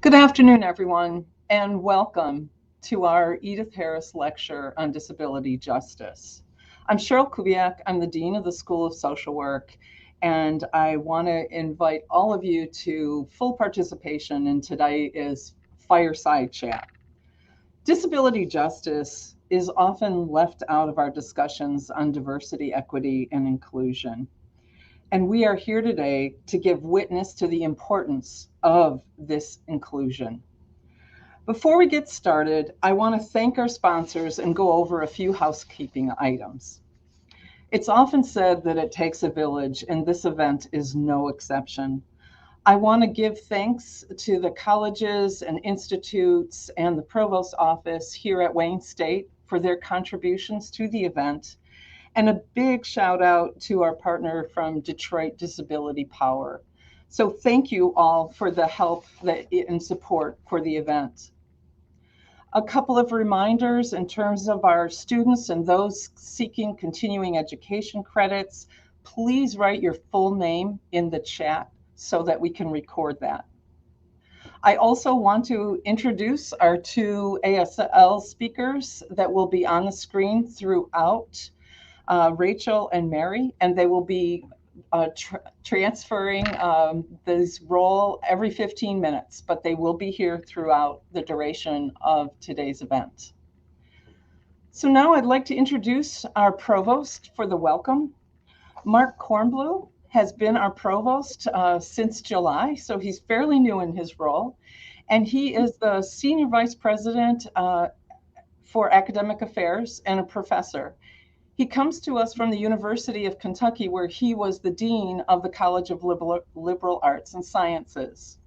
Good afternoon, everyone, and welcome to our Edith Harris Lecture on Disability Justice. I'm Cheryl Kubiak. I'm the Dean of the School of Social Work, and I want to invite all of you to full participation in today's Fireside Chat. Disability justice is often left out of our discussions on diversity, equity, and inclusion. And we are here today to give witness to the importance of this inclusion. Before we get started, I want to thank our sponsors and go over a few housekeeping items. It's often said that it takes a village, and this event is no exception. I want to give thanks to the colleges and institutes and the provost office here at Wayne State for their contributions to the event, and a big shout out to our partner from Detroit Disability Power. So thank you all for the help and support for the event. A couple of reminders in terms of our students and those seeking continuing education credits. Please write your full name in the chat so that we can record that. I also want to introduce our two ASL speakers that will be on the screen throughout, Rachel and Mary, and they will be transferring this role every 15 minutes, but they will be here throughout the duration of today's event. So now I'd like to introduce our provost for the welcome. Mark Kornblue has been our provost since July, so he's fairly new in his role. And he is the Senior Vice President for Academic Affairs and a professor. He comes to us from the University of Kentucky, where he was the Dean of the College of Liberal Arts and Sciences.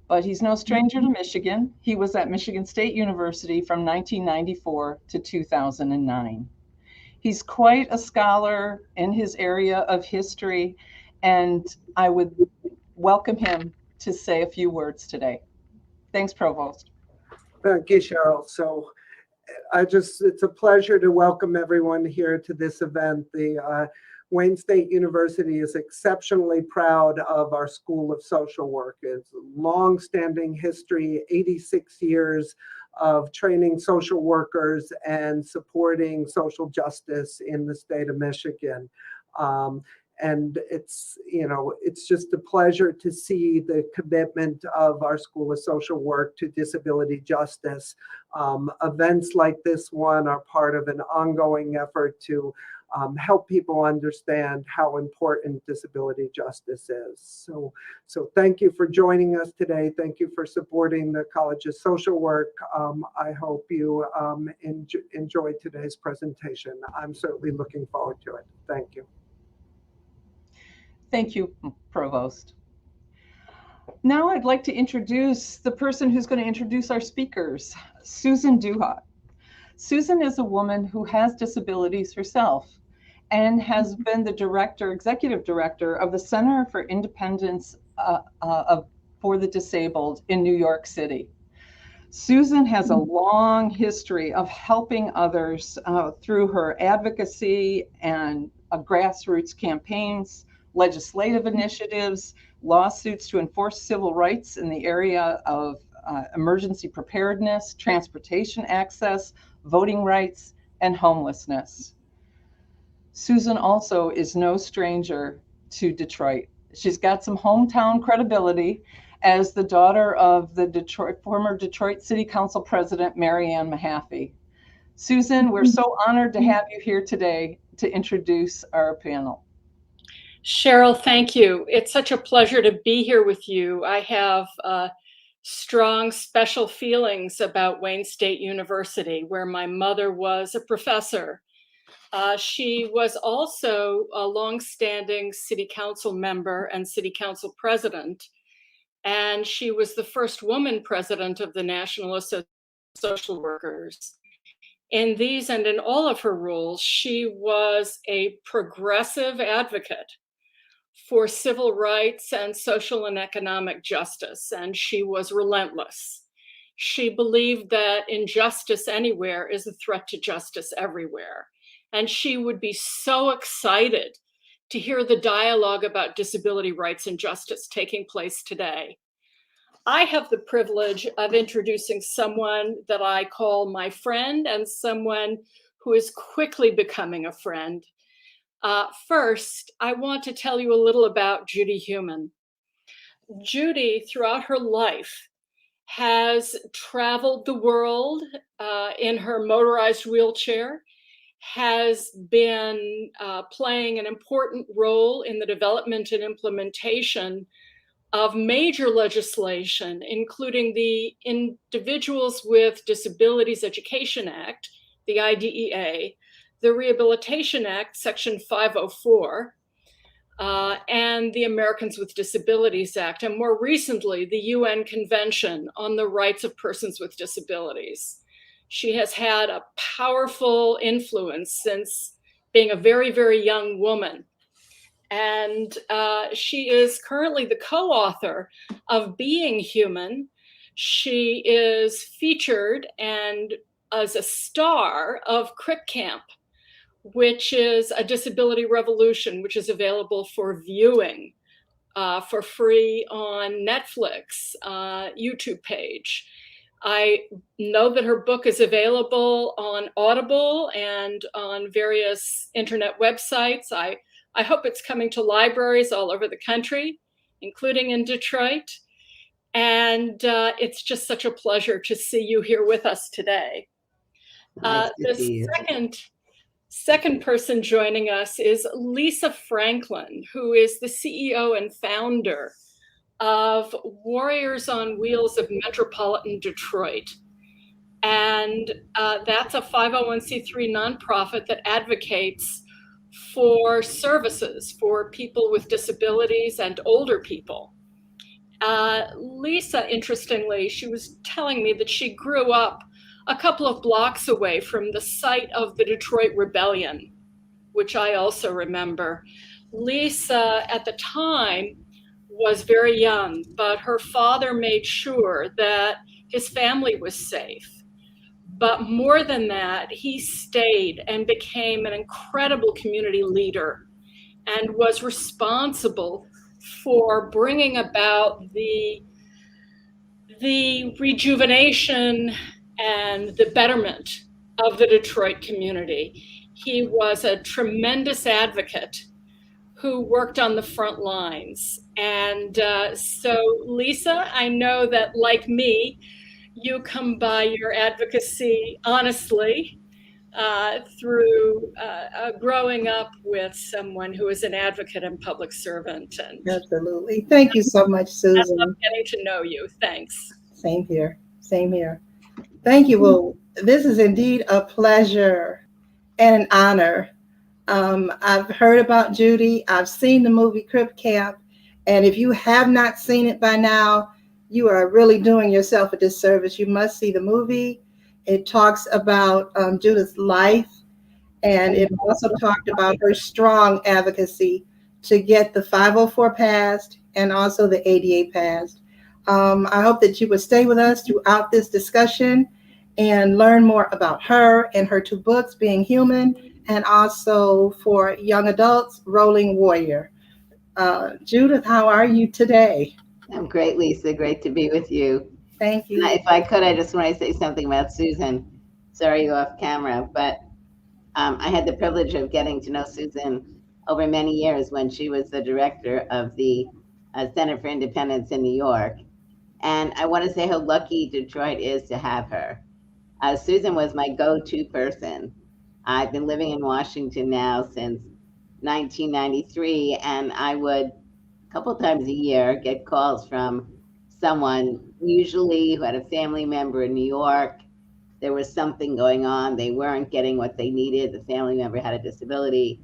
But he's no stranger to Michigan. He was at Michigan State University from 1994 to 2009. He's quite a scholar in his area of history, and I would welcome him to say a few words today. Thanks, Provost. Thank you, Cheryl. So it's a pleasure to welcome everyone here to this event. The Wayne State University is exceptionally proud of our School of Social Work. It's a long-standing history, 86 years of training social workers and supporting social justice in the state of Michigan. And it's just a pleasure to see the commitment of our School of Social Work to disability justice. Events like this one are part of an ongoing effort to help people understand how important disability justice is. So thank you for joining us today. Thank you for supporting the College of Social Work. I hope you enjoyed today's presentation. I'm certainly looking forward to it. Thank you. Thank you, Provost. Now I'd like to introduce the person who's going to introduce our speakers, Susan Duhat. Susan is a woman who has disabilities herself and has been the executive director of the Center for Independence for the Disabled in New York City. Susan has a long history of helping others through her advocacy and grassroots campaigns, legislative initiatives, lawsuits to enforce civil rights in the area of emergency preparedness, transportation access, voting rights, and homelessness. Susan also is no stranger to Detroit. She's got some hometown credibility as the daughter of the former Detroit City Council President, Mary Ann Mahaffey. Susan, we're so honored to have you here today to introduce our panel. Cheryl, thank you. It's such a pleasure to be here with you. I have strong, special feelings about Wayne State University, where my mother was a professor. She was also a longstanding city council member and city council president, and she was the first woman president of the National Association of Social Workers. In these and in all of her roles, she was a progressive advocate for civil rights and social and economic justice, and she was relentless. She believed that injustice anywhere is a threat to justice everywhere. And she would be so excited to hear the dialogue about disability rights and justice taking place today. I have the privilege of introducing someone that I call my friend and someone who is quickly becoming a friend. First, I want to tell you a little about Judy Heumann. Judy, throughout her life, has traveled the world in her motorized wheelchair, has been playing an important role in the development and implementation of major legislation, including the Individuals with Disabilities Education Act, the IDEA, the Rehabilitation Act, Section 504, and the Americans with Disabilities Act, and more recently, the UN Convention on the Rights of Persons with Disabilities. She has had a powerful influence since being a very, very young woman. And she is currently the co-author of Being Human. She is featured and as a star of Crip Camp, which is a disability revolution, which is available for viewing for free on Netflix, YouTube page. I know that her book is available on Audible and on various internet websites. I hope it's coming to libraries all over the country, including in Detroit. And it's just such a pleasure to see you here with us today. Nice to see you. Second person joining us is Lisa Franklin, who is the CEO and founder of Warriors on Wheels of Metropolitan Detroit. And that's a 501c3 nonprofit that advocates for services for people with disabilities and older people. Lisa, interestingly, she was telling me that she grew up a couple of blocks away from the site of the Detroit Rebellion, which I also remember. Lisa, at the time, was very young, but her father made sure that his family was safe. But more than that, he stayed and became an incredible community leader and was responsible for bringing about the rejuvenation and the betterment of the Detroit community. He was a tremendous advocate who worked on the front lines. And so, Lisa, I know that, like me, you come by your advocacy honestly through growing up with someone who is an advocate and public servant. And absolutely. Thank you so much, Susan. I love getting to know you. Thanks. Same here. Same here. Thank you. Well, this is indeed a pleasure and an honor. I've heard about Judy. I've seen the movie Crip Camp. And if you have not seen it by now, you are really doing yourself a disservice. You must see the movie. It talks about Judith's life. And it also talked about her strong advocacy to get the 504 passed and also the ADA passed. I hope that you would stay with us throughout this discussion and learn more about her and her two books, Being Human, and also for young adults, Rolling Warrior. Judith, how are you today? I'm great, Lisa. Great to be with you. Thank you. And if I could, I just want to say something about Susan. Sorry, you're off camera, but I had the privilege of getting to know Susan over many years when she was the director of the Center for Independence in New York. And I want to say how lucky Detroit is to have her. Susan was my go-to person. I've been living in Washington now since 1993, and I would, a couple times a year, get calls from someone, usually who had a family member in New York. There was something going on. They weren't getting what they needed. The family member had a disability,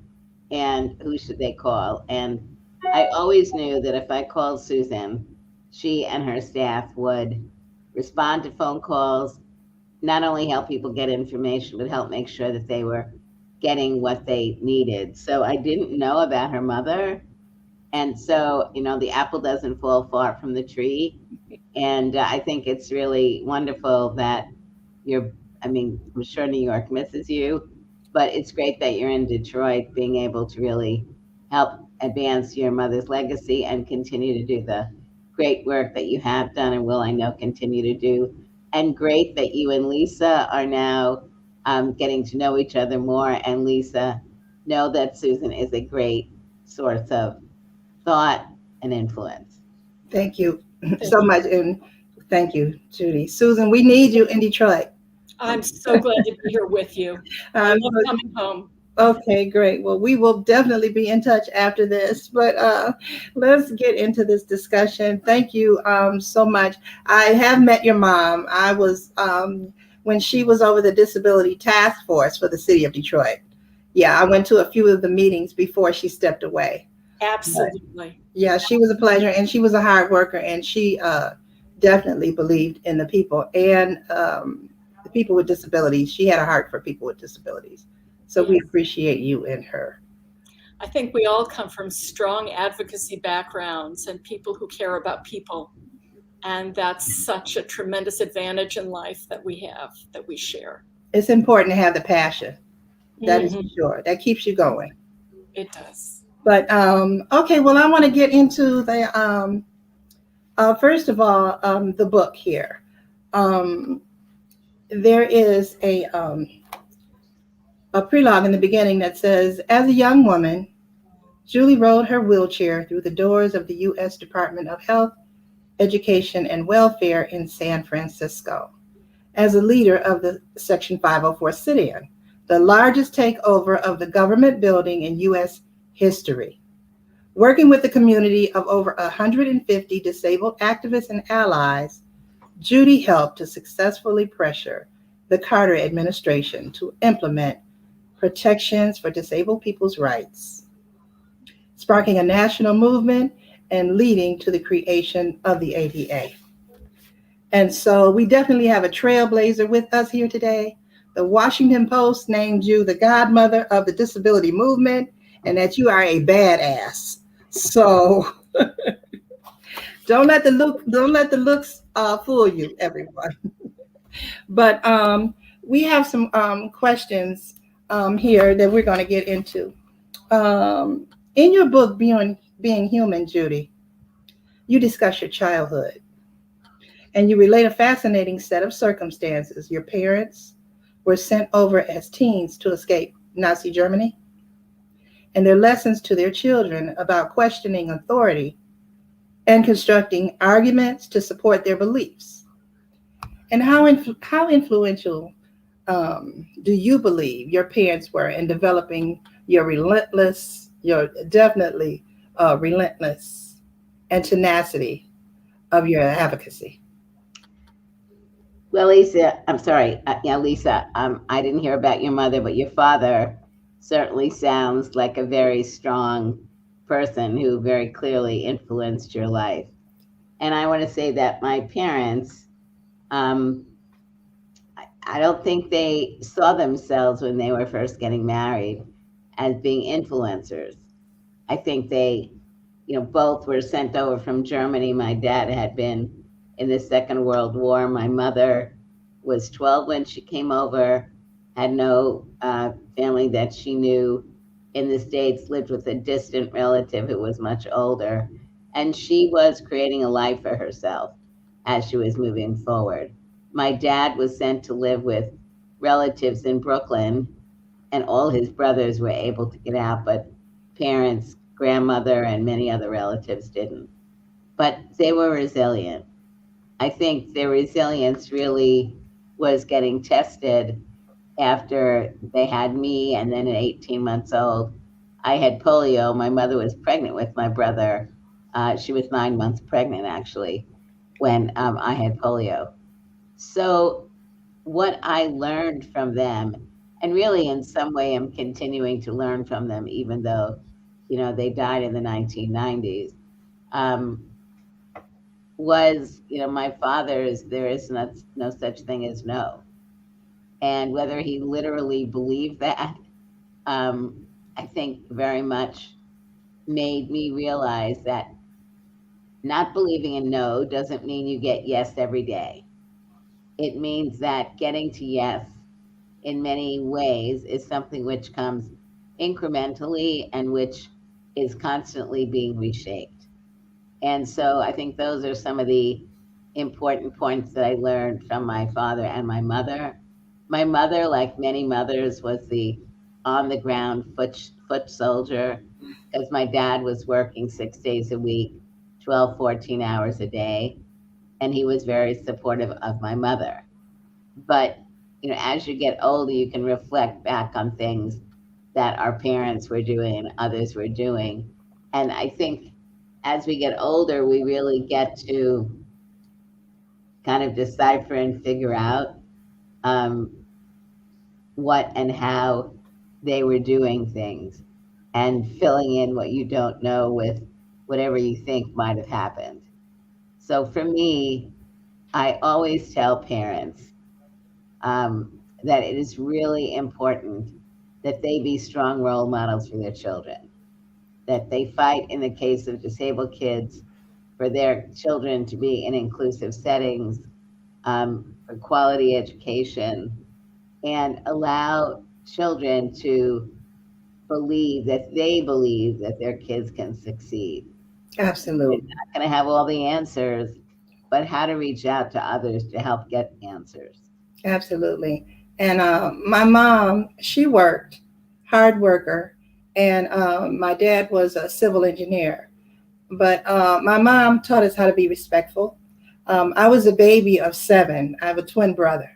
and who should they call? And I always knew that if I called Susan, she and her staff would respond to phone calls, not only help people get information, but help make sure that they were getting what they needed. So I didn't know about her mother. And so, you know, the apple doesn't fall far from the tree. And I think it's really wonderful that I'm sure New York misses you, but it's great that you're in Detroit, being able to really help advance your mother's legacy and continue to do the great work that you have done and will, I know, continue to do. And great that you and Lisa are now getting to know each other more. And Lisa, know that Susan is a great source of thought and influence. Thank you so much. And thank you, Judy. Susan, we need you in Detroit. I'm so glad to be here with you. I love coming home. Okay, great. Well, we will definitely be in touch after this, but let's get into this discussion. Thank you so much. I have met your mom. I was, when she was over the disability task force for the city of Detroit. Yeah, I went to a few of the meetings before she stepped away. Absolutely. But, yeah, she was a pleasure, and she was a hard worker, and she definitely believed in the people and the people with disabilities. She had a heart for people with disabilities. So we appreciate you and her. I think we all come from strong advocacy backgrounds and people who care about people. And that's such a tremendous advantage in life that we have, that we share. It's important to have the passion. That is for sure. That keeps you going. It does. But okay, well, I want to get into the first of all, the book here. There is a prelogue in the beginning that says, as a young woman, Julie rode her wheelchair through the doors of the U.S. Department of Health, Education, and Welfare in San Francisco as a leader of the Section 504 sit-in, the largest takeover of the government building in U.S. history. Working with a community of over 150 disabled activists and allies, Judy helped to successfully pressure the Carter administration to implement protections for disabled people's rights, sparking a national movement and leading to the creation of the ADA. And so we definitely have a trailblazer with us here today. The Washington Post named you the godmother of the disability movement and that you are a badass. So don't let the looks fool you, everyone. But we have some questions here that we're going to get into. In your book, Being Human, Judy, you discuss your childhood and you relate a fascinating set of circumstances. Your parents were sent over as teens to escape Nazi Germany, and their lessons to their children about questioning authority and constructing arguments to support their beliefs. And how influential do you believe your parents were in developing your definitely relentless and tenacity of your advocacy? Well, Lisa, I'm sorry. Lisa, I didn't hear about your mother, but your father certainly sounds like a very strong person who very clearly influenced your life. And I want to say that my parents, I don't think they saw themselves when they were first getting married as being influencers. I think they, both were sent over from Germany. My dad had been in the Second World War. My mother was 12 when she came over, had no family that she knew in the States, lived with a distant relative who was much older. And she was creating a life for herself as she was moving forward. My dad was sent to live with relatives in Brooklyn, and all his brothers were able to get out, but parents, grandmother, and many other relatives didn't. But they were resilient. I think their resilience really was getting tested after they had me, and then at 18 months old, I had polio. My mother was pregnant with my brother. She was 9 months pregnant, actually, when I had polio. So what I learned from them, and really in some way I'm continuing to learn from them, even though, they died in the 1990s, was, my father's, there is no such thing as no. And whether he literally believed that, I think very much made me realize that not believing in no doesn't mean you get yes every day. It means that getting to yes in many ways is something which comes incrementally and which is constantly being reshaped. And so I think those are some of the important points that I learned from my father and my mother. My mother, like many mothers, was the on the ground foot soldier, because my dad was working 6 days a week, 12, 14 hours a day. And he was very supportive of my mother. But, as you get older, you can reflect back on things that our parents were doing and others were doing. And I think as we get older, we really get to kind of decipher and figure out what and how they were doing things, and filling in what you don't know with whatever you think might have happened. So for me, I always tell parents that it is really important that they be strong role models for their children, that they fight in the case of disabled kids for their children to be in inclusive settings, for quality education, and allow children to believe that their kids can succeed. Absolutely. They're not going to have all the answers, but how to reach out to others to help get answers. Absolutely. And my mom, she worked, hard worker, and my dad was a civil engineer. But my mom taught us how to be respectful. I was a baby of 7. I have a twin brother.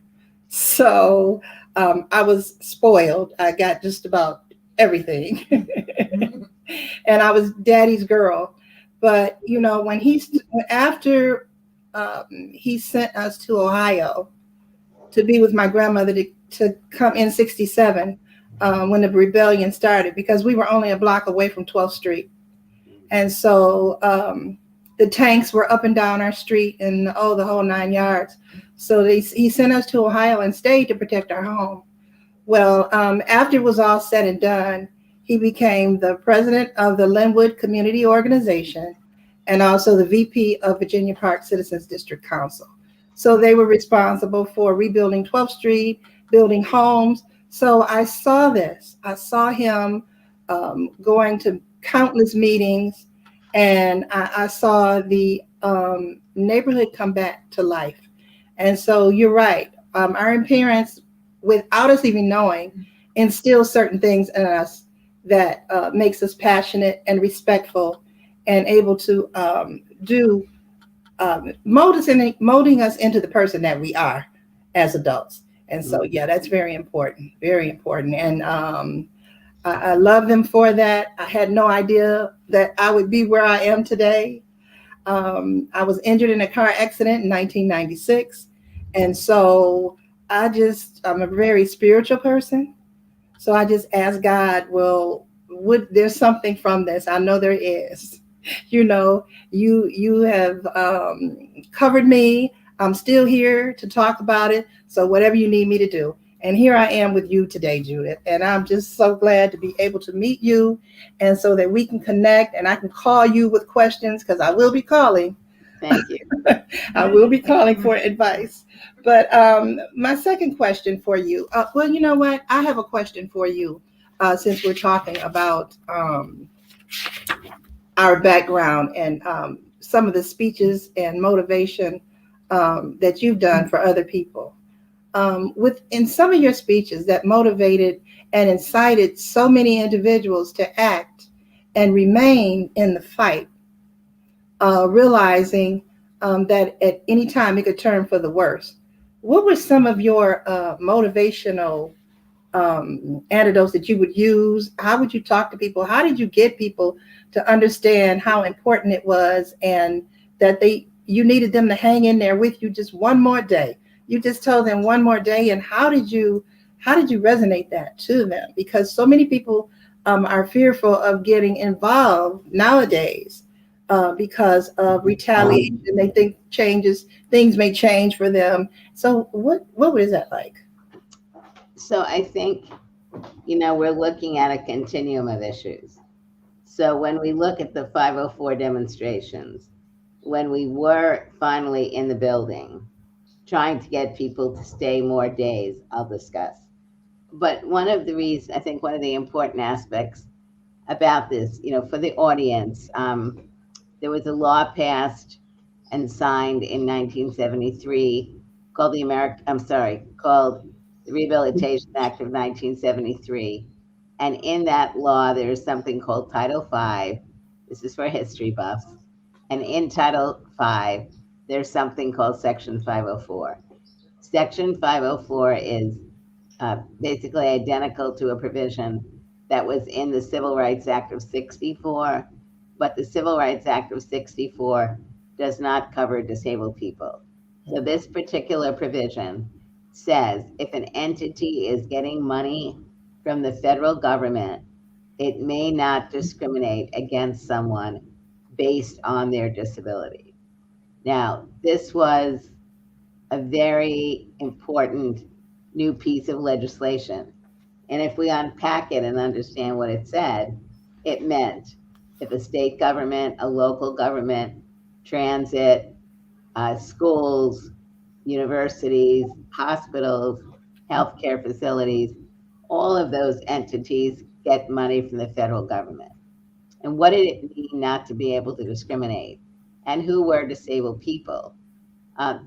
So I was spoiled. I got just about everything. And I was daddy's girl. But, when after he sent us to Ohio to be with my grandmother to come in 67 when the rebellion started, because we were only a block away from 12th Street. And so the tanks were up and down our street and the whole 9 yards. So he sent us to Ohio and stayed to protect our home. Well, after it was all said and done, he became the president of the Linwood Community Organization and also the VP of Virginia Park Citizens District Council. So they were responsible for rebuilding 12th Street, building homes. So I saw this. I saw him going to countless meetings, and I saw the neighborhood come back to life. And so you're right. Our parents, without us even knowing, instill certain things in us that makes us passionate and respectful and able to molding us into the person that we are as adults. And so, yeah, that's very important, very important. And I love them for that. I had no idea that I would be where I am today. I was injured in a car accident in 1996. And so I'm a very spiritual person. So I just asked God, would there's something from this? I know there is. You have covered me. I'm still here to talk about it. So whatever you need me to do. And here I am with you today, Judith. And I'm just so glad to be able to meet you, and so that we can connect and I can call you with questions, because I will be calling. Thank you. I will be calling for advice. But my second question for you, well, you know what? I have a question for you since we're talking about our background and some of the speeches and motivation that you've done for other people. In some of your speeches that motivated and incited so many individuals to act and remain in the fight, realizing that at any time it could turn for the worse. What were some of your motivational antidotes that you would use? How would you talk to people? How did you get people to understand how important it was, and that you needed them to hang in there with you just one more day? You just told them one more day. And how did you resonate that to them? Because so many people are fearful of getting involved nowadays because of retaliation. They think things may change for them. So what is that like? So I think, we're looking at a continuum of issues. So when we look at the 504 demonstrations, when we were finally in the building, trying to get people to stay more days, I'll discuss. But one of the important aspects about this, for the audience, there was a law passed and signed in 1973 called called the Rehabilitation Act of 1973. And in that law, there is something called Title V. This is for history buffs. And in Title V, there's something called Section 504. Section 504 is basically identical to a provision that was in the Civil Rights Act of 64, but the Civil Rights Act of 64 does not cover disabled people. So this particular provision says if an entity is getting money from the federal government, it may not discriminate against someone based on their disability. Now, this was a very important new piece of legislation. And if we unpack it and understand what it said, it meant if a state government, a local government, transit, schools, universities, hospitals, healthcare facilities, all of those entities get money from the federal government. And what did it mean not to be able to discriminate? And who were disabled people?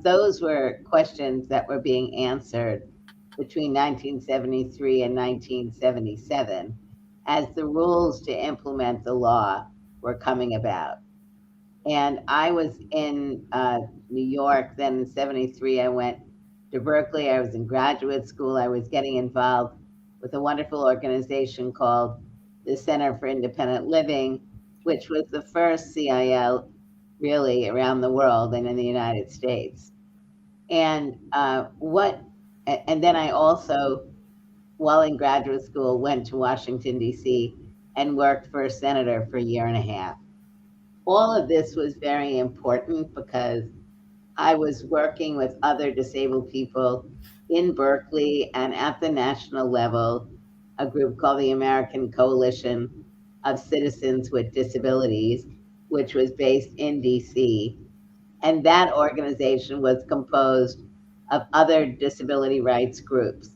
Those were questions that were being answered between 1973 and 1977 as the rules to implement the law were coming about. And I was in New York then in 73. I went to Berkeley. I was in graduate school. I was getting involved with a wonderful organization called the Center for Independent Living, which was the first CIL really around the world and in the United States. And then I also, while in graduate school, went to Washington, D.C. and worked for a senator for a year and a half. All of this was very important because I was working with other disabled people in Berkeley and at the national level, a group called the American Coalition of Citizens with Disabilities, which was based in DC. And that organization was composed of other disability rights groups.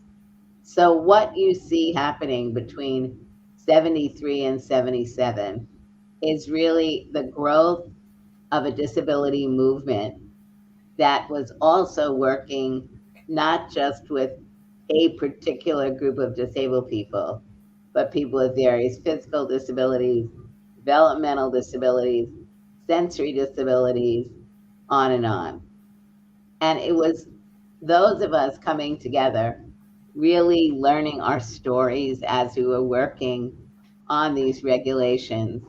So what you see happening between 73 and 77 is really the growth of a disability movement that was also working not just with a particular group of disabled people, but people with various physical disabilities, developmental disabilities, sensory disabilities, on and on. And it was those of us coming together, really learning our stories as we were working on these regulations,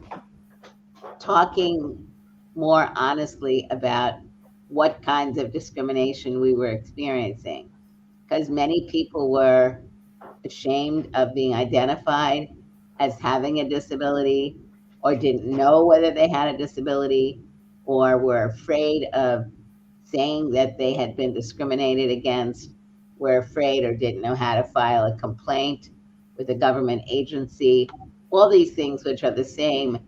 talking more honestly about what kinds of discrimination we were experiencing. Because many people were ashamed of being identified as having a disability, or didn't know whether they had a disability, or were afraid of saying that they had been discriminated against, were afraid or didn't know how to file a complaint with a government agency. All these things which are the same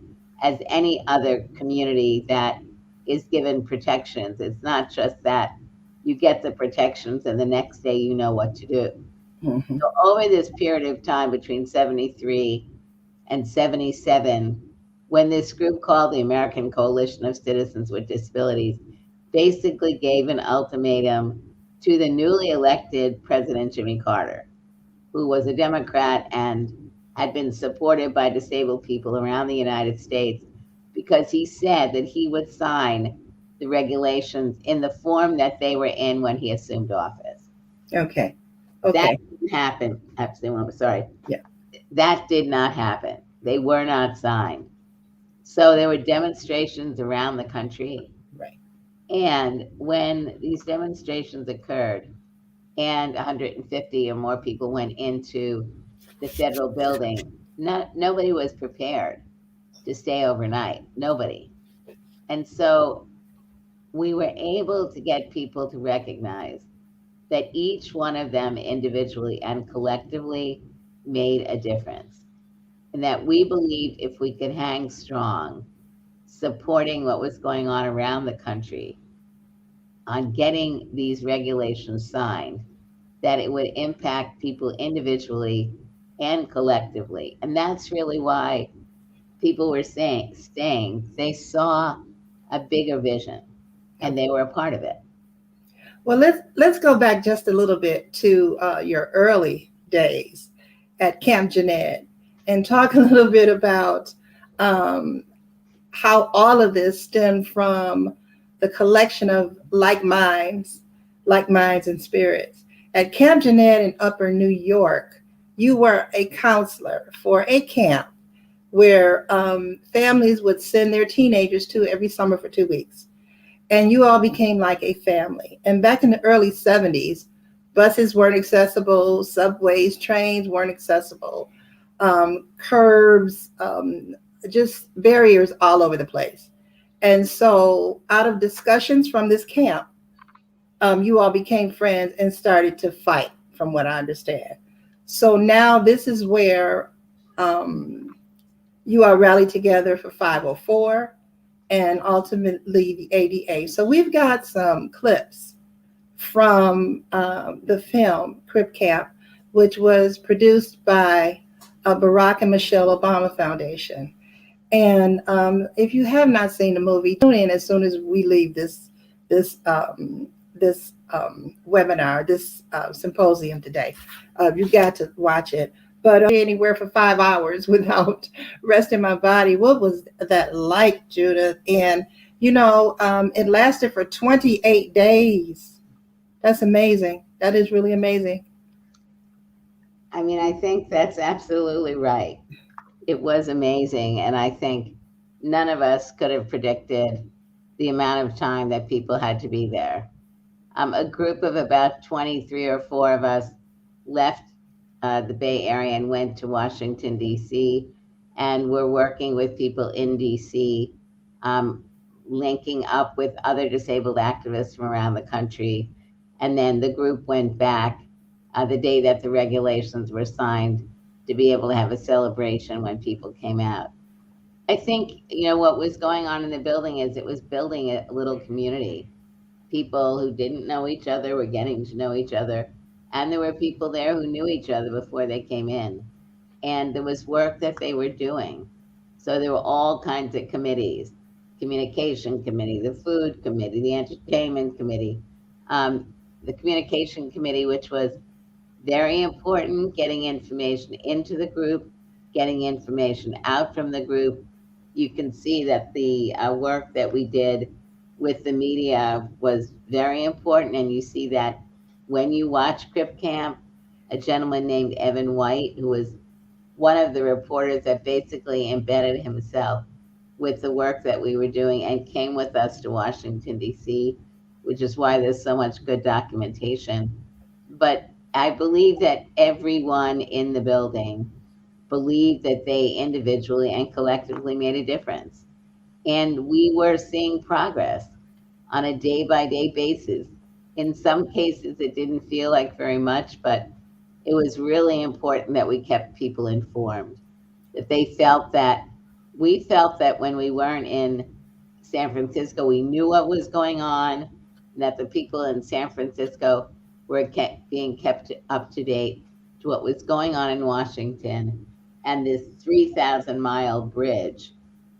as any other community that is given protections. It's not just that you get the protections and the next day you know what to do. Mhm. So over this period of time between 73 and 77, when this group called the American Coalition of Citizens with Disabilities basically gave an ultimatum to the newly elected President Jimmy Carter, who was a Democrat and had been supported by disabled people around the United States, because he said that he would sign the regulations in the form that they were in when he assumed office. Okay. That Okay. didn't happen. Absolutely, sorry. Yeah. That did not happen. They were not signed. So there were demonstrations around the country. Right. And when these demonstrations occurred and 150 or more people went into the federal building, nobody was prepared to stay overnight. Nobody. And so we were able to get people to recognize that each one of them individually and collectively made a difference. And that we believed if we could hang strong, supporting what was going on around the country on getting these regulations signed, that it would impact people individually and collectively. And that's really why people were staying. They saw a bigger vision, and they were a part of it. Well, let's go back just a little bit to your early days at Camp Jeanette and talk a little bit about how all of this stemmed from the collection of like minds and spirits. At Camp Jeanette in Upper New York, you were a counselor for a camp where families would send their teenagers to every summer for 2 weeks. And you all became like a family. And back in the early 70s, buses weren't accessible, subways, trains weren't accessible, curbs, just barriers all over the place. And so out of discussions from this camp, you all became friends and started to fight, from what I understand. So now this is where you are rallied together for 504 and ultimately the ADA. So we've got some clips from the film Crip Camp, which was produced by Barack and Michelle Obama Foundation. And if you have not seen the movie, tune in as soon as we leave this webinar, this symposium today. You've got to watch it. But anywhere for 5 hours without resting my body. What was that like, Judith? And, you know, it lasted for 28 days. That's amazing. That is really amazing. I mean, I think that's absolutely right. It was amazing. And I think none of us could have predicted the amount of time that people had to be there. A group of about 23 or 4 of us left the Bay Area and went to Washington, D.C., and we're working with people in D.C., linking up with other disabled activists from around the country. And then the group went back the day that the regulations were signed to be able to have a celebration when people came out. I think, you know, what was going on in the building is it was building a little community. People who didn't know each other were getting to know each other. And there were people there who knew each other before they came in. And there was work that they were doing. So there were all kinds of committees, communication committee, the food committee, the entertainment committee, the communication committee, which was very important, getting information into the group, getting information out from the group. You can see that the work that we did with the media was very important. And you see that when you watch Crip Camp, a gentleman named Evan White, who was one of the reporters that basically embedded himself with the work that we were doing and came with us to Washington, D.C., which is why there's so much good documentation. But I believe that everyone in the building believed that they individually and collectively made a difference. And we were seeing progress on a day-by-day basis. In some cases, it didn't feel like very much, but it was really important that we kept people informed, that they felt that, we felt that when we weren't in San Francisco, we knew what was going on, and that the people in San Francisco were being kept up to date to what was going on in Washington. And this 3,000-mile bridge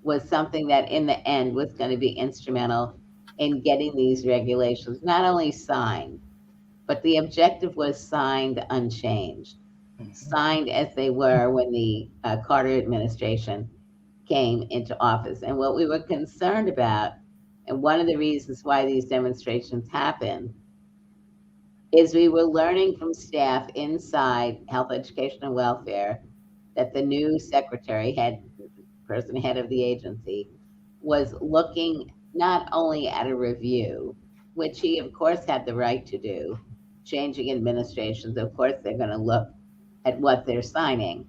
was something that in the end was going to be instrumental in getting these regulations not only signed, but the objective was signed unchanged, signed as they were when the Carter administration came into office. And what we were concerned about, and one of the reasons why these demonstrations happened, is we were learning from staff inside Health, Education, and Welfare that the new secretary, head of the agency, was looking not only at a review, which he of course had the right to do, changing administrations, of course they're going to look at what they're signing,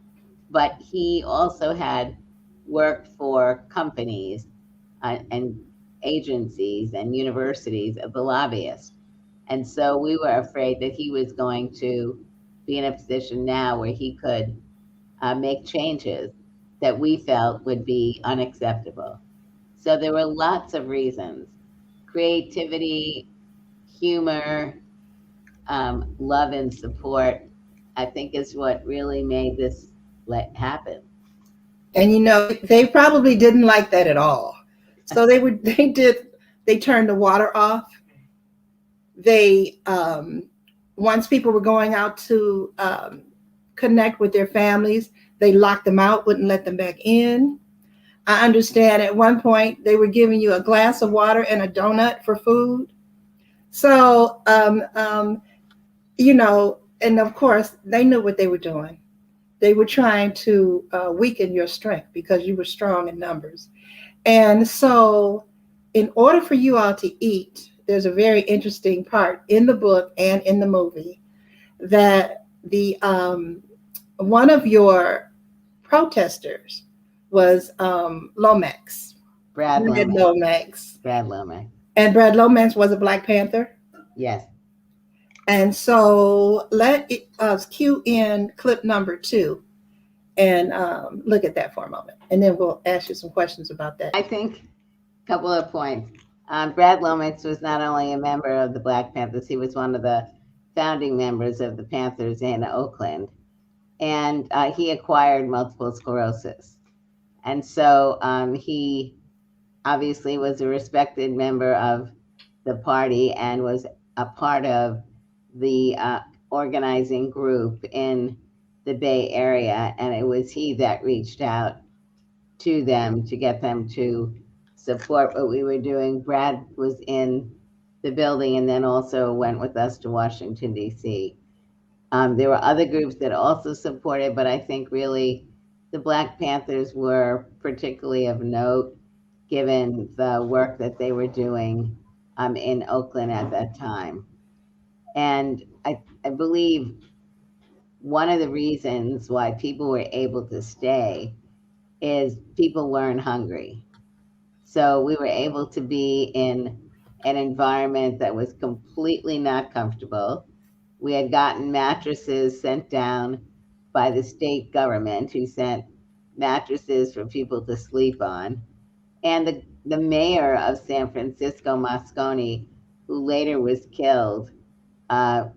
but he also had worked for companies and agencies and universities as a lobbyist. And so we were afraid that he was going to be in a position now where he could make changes that we felt would be unacceptable. So there were lots of reasons: creativity, humor, love and support, I think is what really made this happen. And you know, they probably didn't like that at all. So they turned the water off. They, once people were going out to connect with their families, they locked them out, wouldn't let them back in. I understand at one point they were giving you a glass of water and a donut for food. So, and of course, they knew what they were doing. They were trying to weaken your strength because you were strong in numbers. And so, in order for you all to eat, there's a very interesting part in the book and in the movie that the one of your protesters was Lomax. Brad Lomax. Lomax. Brad Lomax. And Brad Lomax was a Black Panther. Yes. And so let us cue in clip number 2 and look at that for a moment. And then we'll ask you some questions about that. I think a couple of points. Brad Lomax was not only a member of the Black Panthers, he was one of the founding members of the Panthers in Oakland. And he acquired multiple sclerosis. And so he obviously was a respected member of the party and was a part of the organizing group in the Bay Area. And it was he that reached out to them to get them to support what we were doing. Brad was in the building and then also went with us to Washington, D.C. There were other groups that also supported, but I think really the Black Panthers were particularly of note given the work that they were doing in Oakland at that time. And I believe one of the reasons why people were able to stay is people weren't hungry. So we were able to be in an environment that was completely not comfortable. We had gotten mattresses sent down by the state government, who sent mattresses for people to sleep on. And the mayor of San Francisco, Moscone, who later was killed at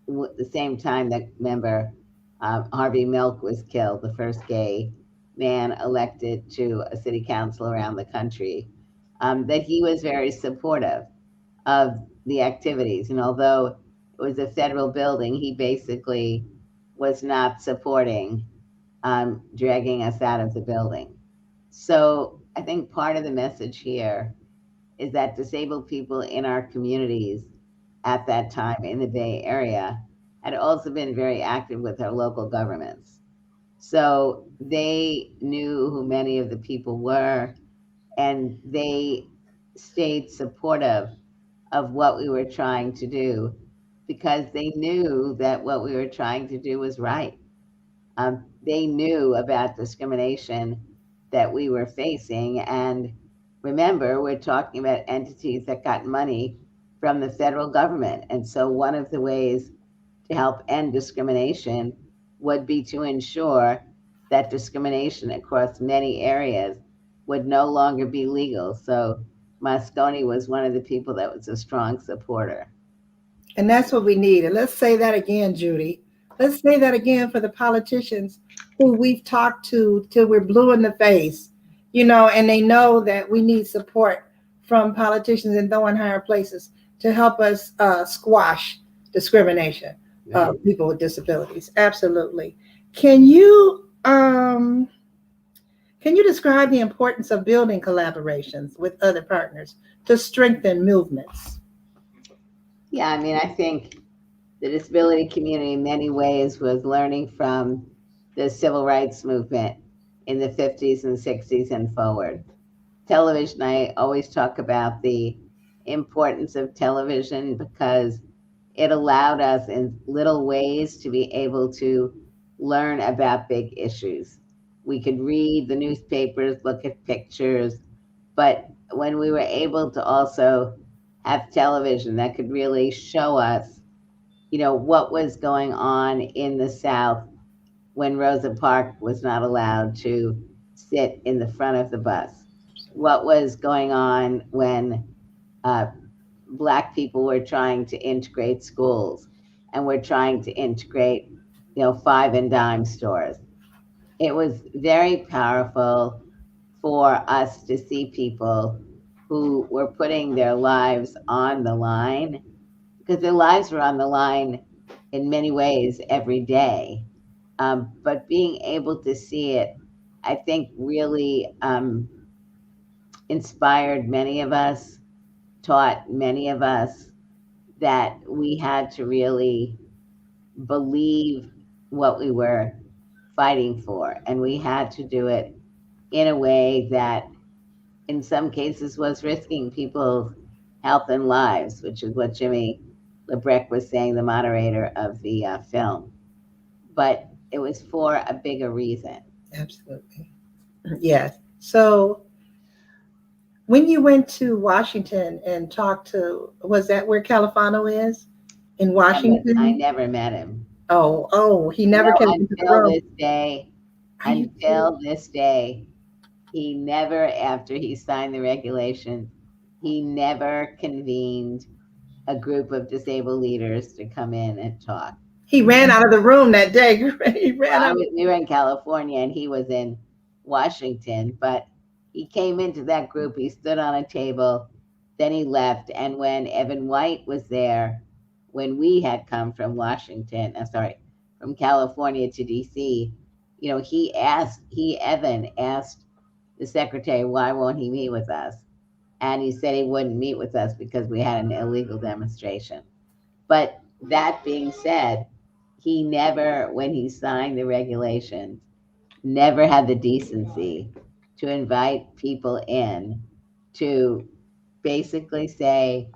the same time that member Harvey Milk was killed, the first gay man elected to a city council around the country, that he was very supportive of the activities. And although it was a federal building, he basically was not supporting dragging us out of the building. So I think part of the message here is that disabled people in our communities at that time in the Bay Area had also been very active with our local governments. So they knew who many of the people were, and they stayed supportive of what we were trying to do because they knew that what we were trying to do was right. They knew about discrimination that we were facing. And remember, we're talking about entities that got money from the federal government. And so one of the ways to help end discrimination would be to ensure that discrimination across many areas would no longer be legal. So Moscone was one of the people that was a strong supporter. And that's what we need. And let's say that again, Judy. Let's say that again for the politicians who we've talked to till we're blue in the face, and they know that we need support from politicians in low and higher places to help us squash discrimination of people with disabilities. Absolutely. Can you describe the importance of building collaborations with other partners to strengthen movements? Yeah, I mean, I think the disability community in many ways was learning from the civil rights movement in the 50s and 60s and forward. Television, I always talk about the importance of television because it allowed us in little ways to be able to learn about big issues. We could read the newspapers, look at pictures, but when we were able to also have television that could really show us, what was going on in the South when Rosa Parks was not allowed to sit in the front of the bus, what was going on when Black people were trying to integrate schools and were trying to integrate, five and dime stores. It was very powerful for us to see people who were putting their lives on the line, because their lives were on the line in many ways every day. But being able to see it, I think, really inspired many of us, taught many of us that we had to really believe what we were fighting for. And we had to do it in a way that, in some cases, was risking people's health and lives, which is what Jimmy Lebrecht was saying, the moderator of the film. But it was for a bigger reason. Absolutely. Yes. So when you went to Washington and talked to, was that where Califano is? In Washington? I never met him. Oh, he never came into the room. Until this day, he never, after he signed the regulations, he never convened a group of disabled leaders to come in and talk. He ran out of the room that day. He ran out. We were in California and he was in Washington, but he came into that group, he stood on a table, then he left. And when Evan White was there, when we had come from from California to DC, Evan asked the secretary, why won't he meet with us? And he said he wouldn't meet with us because we had an illegal demonstration. But that being said, he never, when he signed the regulations, never had the decency to invite people in to basically say,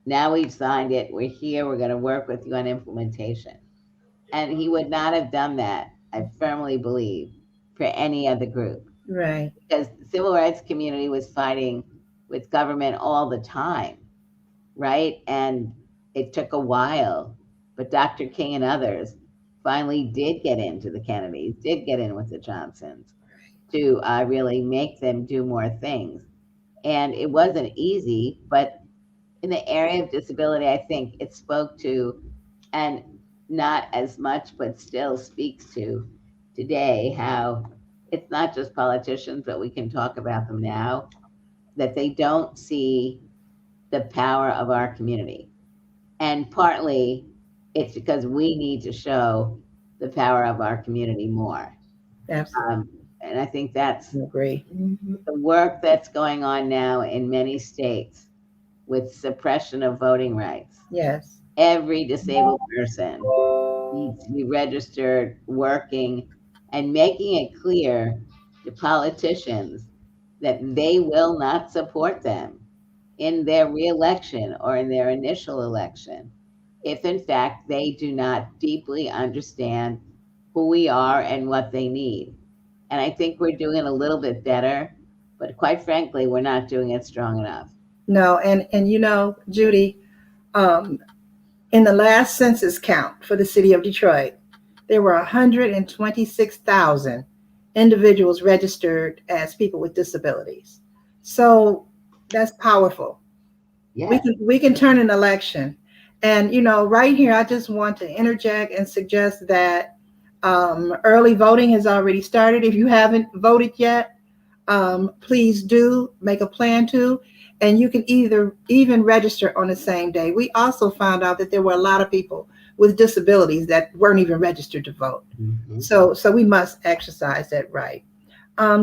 now we've signed it, we're here, we're going to work with you on implementation. And he would not have done that, I firmly believe, for any other group. Right. Because the civil rights community was fighting with government all the time, right? And it took a while, but Dr. King and others finally did get into the Kennedys, did get in with the Johnsons to really make them do more things. And it wasn't easy, but in the area of disability, I think it spoke to, and not as much, but still speaks to today, how it's not just politicians, but we can talk about them now, that they don't see the power of our community. And partly it's because we need to show the power of our community more. Absolutely. And I think that's agree. The work that's going on now in many states with suppression of voting rights. Yes. Every disabled person needs to be registered, working, and making it clear to politicians that they will not support them in their reelection or in their initial election if in fact they do not deeply understand who we are and what they need. And I think we're doing it a little bit better, but quite frankly, we're not doing it strong enough. No, and Judy, in the last census count for the city of Detroit, there were 126,000 individuals registered as people with disabilities. So that's powerful. Yes. We can turn an election. And, right here, I just want to interject and suggest that early voting has already started. If you haven't voted yet, please do make a plan to. And you can even register on the same day. We also found out that there were a lot of people with disabilities that weren't even registered to vote. Mm-hmm. So we must exercise that right.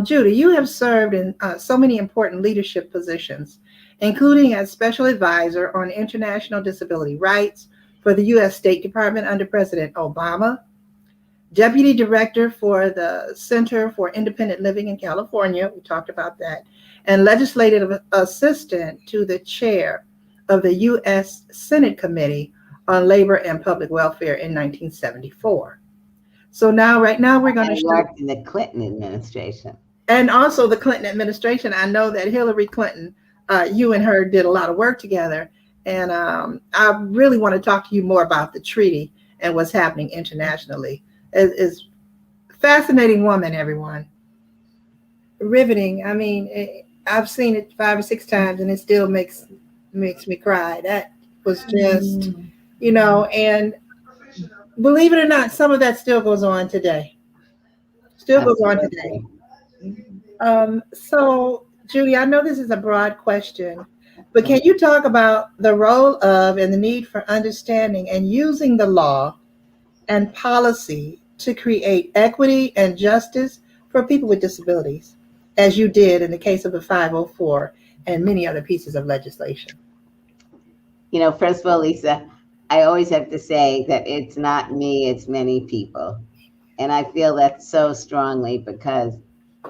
Judy, you have served in so many important leadership positions, including as special advisor on international disability rights for the U.S. State Department under President Obama, deputy director for the Center for Independent Living in California, we talked about that, and legislative assistant to the chair of the U.S. Senate Committee on Labor and Public Welfare in 1974. So right now we're going to work in the Clinton administration. And also the Clinton administration. I know that Hillary Clinton, you and her did a lot of work together. And I really want to talk to you more about the treaty and what's happening internationally. It's fascinating woman, everyone. Riveting. I mean, I've seen it 5 or 6 times and it still makes me cry. That was just, and believe it or not, some of that still goes on today. So, Judy, I know this is a broad question, but can you talk about the role of and the need for understanding and using the law and policy to create equity and justice for people with disabilities, as you did in the case of the 504 and many other pieces of legislation? You know, first of all, Lisa, I always have to say that it's not me, it's many people. And I feel that so strongly because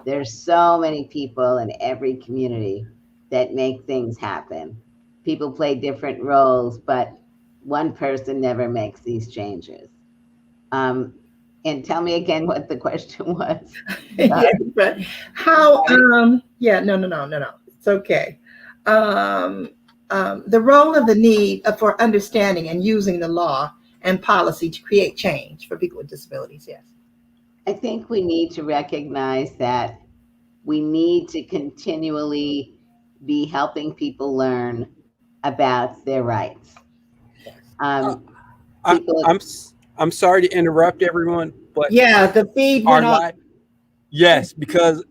there's so many people in every community that make things happen. People play different roles, but one person never makes these changes. And tell me again what the question was. Yeah, but how, no. It's okay. The role of the need for understanding and using the law and policy to create change for people with disabilities, yes. I think we need to recognize that we need to continually be helping people learn about their rights. I'm sorry to interrupt everyone, but yeah, the feed our went off. Yes, because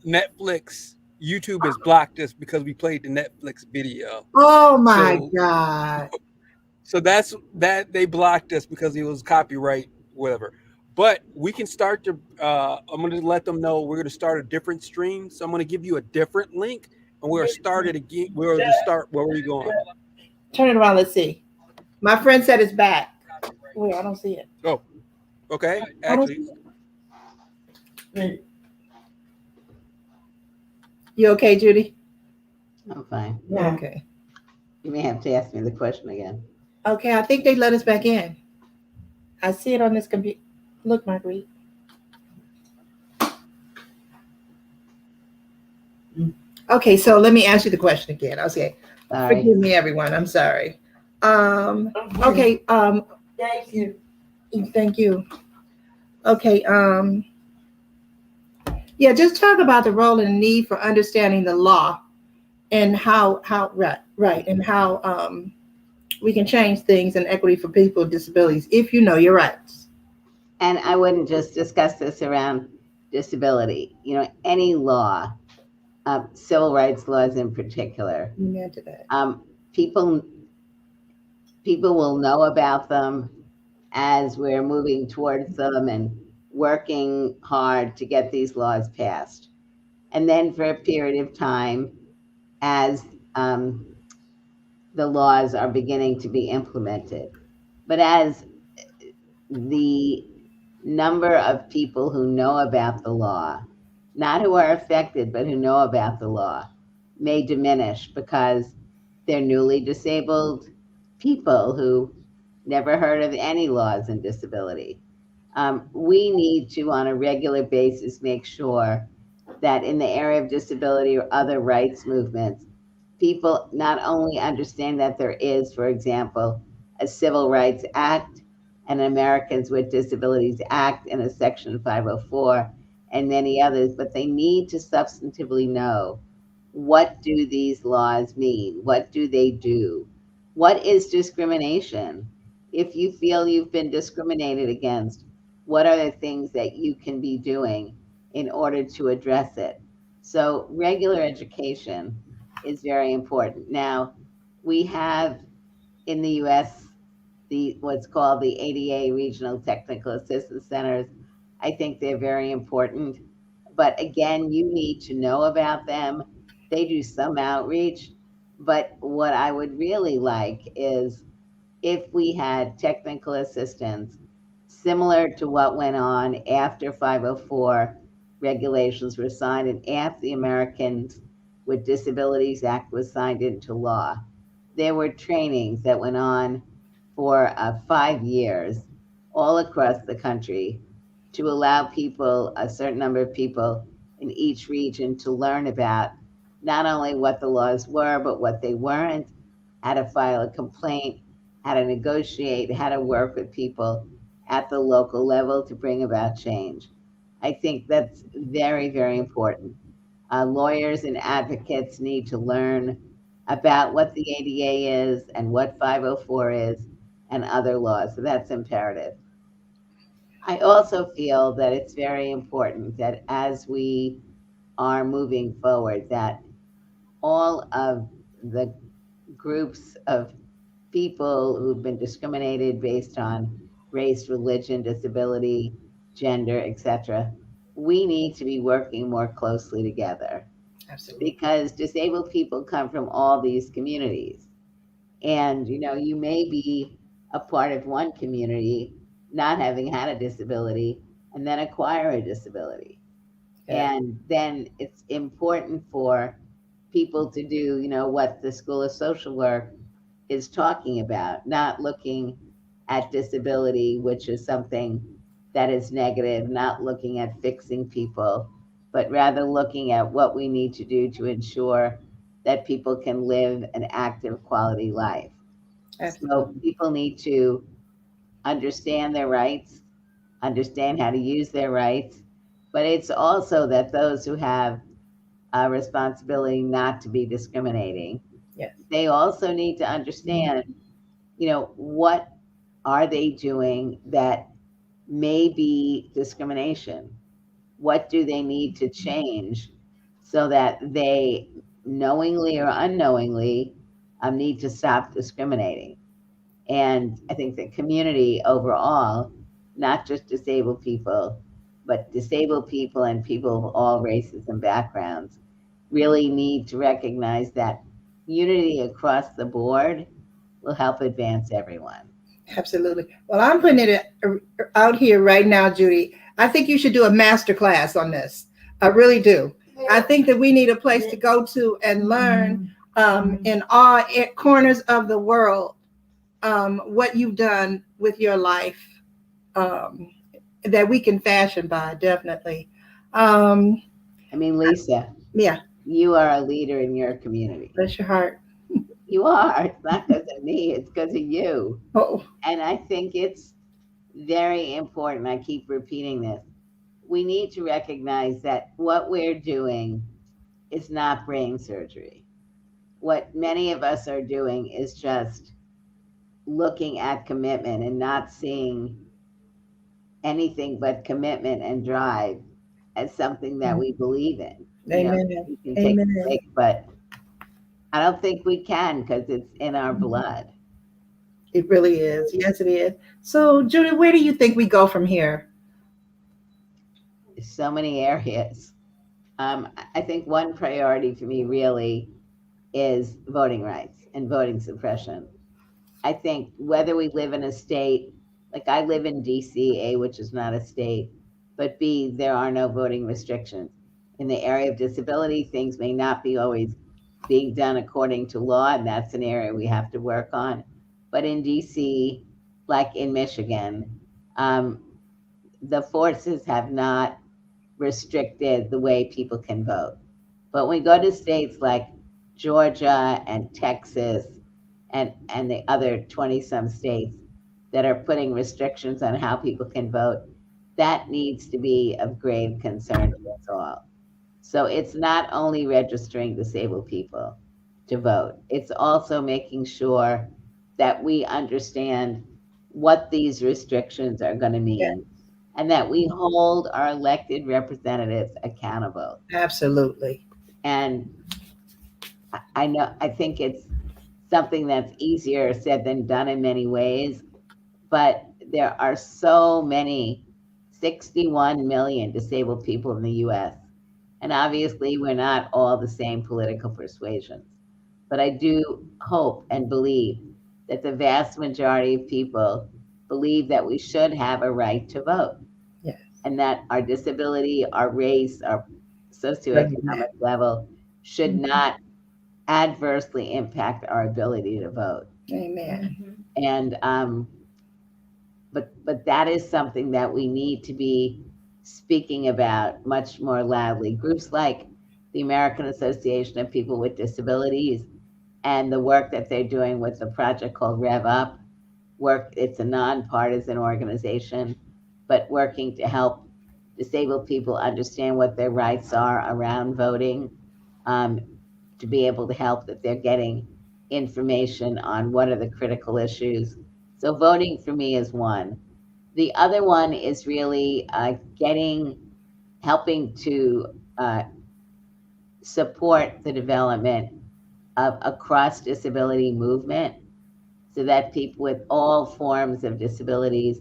Netflix, YouTube has blocked us because we played the Netflix video. Oh my God. So that's that they blocked us because it was copyright, whatever. But we can start to. I'm going to let them know we're going to start a different stream. So I'm going to give you a different link, and we're going to start it again. We're going to start. Where are you going? Turn it around. Let's see. My friend said it's back. Wait, I don't see it. Oh, okay. Actually, you okay, Judy? I'm fine. Yeah. Okay. You may have to ask me the question again. Okay, I think they let us back in. I see it on this computer. Look, Marguerite. Okay, so let me ask you the question again. Okay, Sorry. forgive me, everyone. I'm sorry. Okay. Thank you. Thank you. Okay. Yeah, just talk about the role and the need for understanding the law and how right and how we can change things and equity for people with disabilities if you know your rights. And I wouldn't just discuss this around disability. You know, any law, civil rights laws in particular, Amen to that. people will know about them as we're moving towards them and working hard to get these laws passed. And then for a period of time, as the laws are beginning to be implemented. But as the number of people who know about the law, not who are affected, but who know about the law, may diminish because they're newly disabled people who never heard of any laws in disability. We need to, on a regular basis, make sure that in the area of disability or other rights movements, people not only understand that there is, for example, a Civil Rights Act, an Americans with Disabilities Act, and a Section 504, and many others, but they need to substantively know, what do these laws mean? What do they do? What is discrimination? If you feel you've been discriminated against, what are the things that you can be doing in order to address it? So regular education is very important. Now, we have in the US what's called the ADA Regional Technical Assistance Centers. I think they're very important. But again, you need to know about them. They do some outreach. But what I would really like is if we had technical assistance similar to what went on after 504 regulations were signed and after the Americans with Disabilities Act was signed into law. There were trainings that went on for 5 years all across the country to allow people, a certain number of people in each region, to learn about not only what the laws were, but what they weren't, how to file a complaint, how to negotiate, how to work with people at the local level to bring about change. I think that's very, very important. Lawyers and advocates need to learn about what the ADA is and what 504 is and other laws. So that's imperative. I also feel that it's very important that as we are moving forward, that all of the groups of people who've been discriminated based on race, religion, disability, gender, etc., we need to be working more closely together. Absolutely. Because disabled people come from all these communities. And you may be a part of one community not having had a disability and then acquire a disability. Yeah. And then it's important for people to do what the School of Social Work is talking about, not looking at disability, which is something that is negative, not looking at fixing people, but rather looking at what we need to do to ensure that people can live an active quality life. So Absolutely. people need to understand their rights, understand how to use their rights, but it's also that those who have a responsibility not to be discriminating, Yes. they also need to understand, what are they doing that may be discrimination? What do they need to change so that they knowingly or unknowingly need to stop discriminating? And I think the community overall, not just disabled people, but disabled people and people of all races and backgrounds, really need to recognize that unity across the board will help advance everyone. Absolutely. Well, I'm putting it out here right now, Judy. I think you should do a master class on this. I really do. I think that we need a place to go to and learn in all corners of the world what you've done with your life that we can fashion by, definitely. Lisa, Yeah, you are a leader in your community. bless your heart. You are. It's not because of me, it's because of you. Oh, And I think it's very important. I keep repeating this. We need to recognize that what we're doing is not brain surgery. What many of us are doing is just looking at commitment and not seeing anything but commitment and drive as something that we believe in. amen. We can take a Amen. break, but I don't think we can because it's in our blood. It really is. Yes, it is. So, Judy, where do you think we go from here? So many areas. I think one priority for me really is voting rights and voting suppression. I think whether we live in a state, like I live in DC, A, which is not a state, but B, there are no voting restrictions. In the area of disability, things may not be always being done according to law, and that's an area we have to work on. But in DC, like in Michigan, the forces have not restricted the way people can vote. But when we go to states like Georgia and Texas and the other 20 some states that are putting restrictions on how people can vote, that needs to be of grave concern to us all. So it's not only registering disabled people to vote, it's also making sure that we understand what these restrictions are going to mean and that we hold our elected representatives accountable. Absolutely. And I think it's something that's easier said than done in many ways, but there are so many 61 million disabled people in the US. And obviously, we're not all the same political persuasions. But I do hope and believe that the vast majority of people believe that we should have a right to vote. Yes. And that our disability, our race, our socioeconomic level should not adversely impact our ability to vote. Amen. And but that is something that we need to be speaking about much more loudly. Groups like the American Association of People with Disabilities and the work that they're doing with the project called Rev Up, it's a nonpartisan organization, but working to help disabled people understand what their rights are around voting, to be able to help that they're getting information on what are the critical issues. So voting for me is one. The other one is really helping to support the development of a cross-disability movement so that people with all forms of disabilities,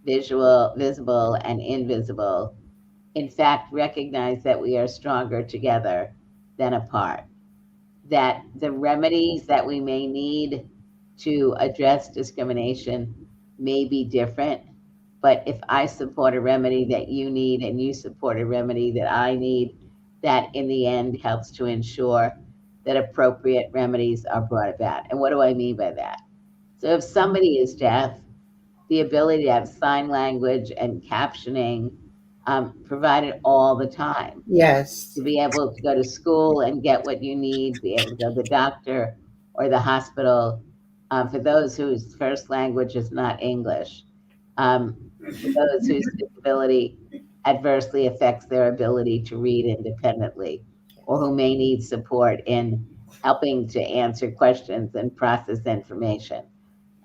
visible and invisible, in fact, recognize that we are stronger together than apart. That the remedies that we may need to address discrimination may be different, but if I support a remedy that you need and you support a remedy that I need, that in the end helps to ensure that appropriate remedies are brought about. And what do I mean by that? So if somebody is deaf, the ability to have sign language and captioning provided all the time. Yes. To be able to go to school and get what you need, be able to go to the doctor or the hospital. For those whose first language is not English, for those whose disability adversely affects their ability to read independently, or who may need support in helping to answer questions and process information.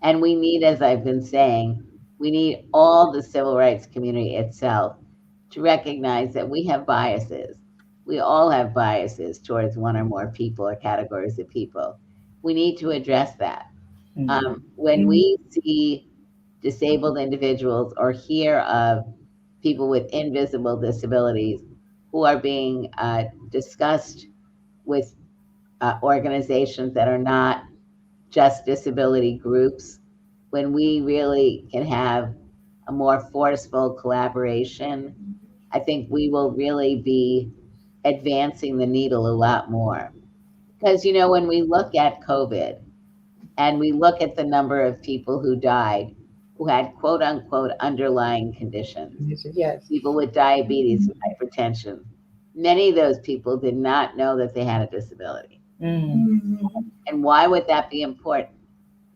And we need, as I've been saying, we need all the civil rights community itself to recognize that we have biases. We all have biases towards one or more people or categories of people. We need to address that. When we see disabled individuals or hear of people with invisible disabilities who are being discussed with organizations that are not just disability groups, when we really can have a more forceful collaboration, I think we will really be advancing the needle a lot more. Because, you know, when we look at COVID and we look at the number of people who died, who had quote unquote underlying conditions, Yes. people with diabetes and hypertension, many of those people did not know that they had a disability. And why would that be important?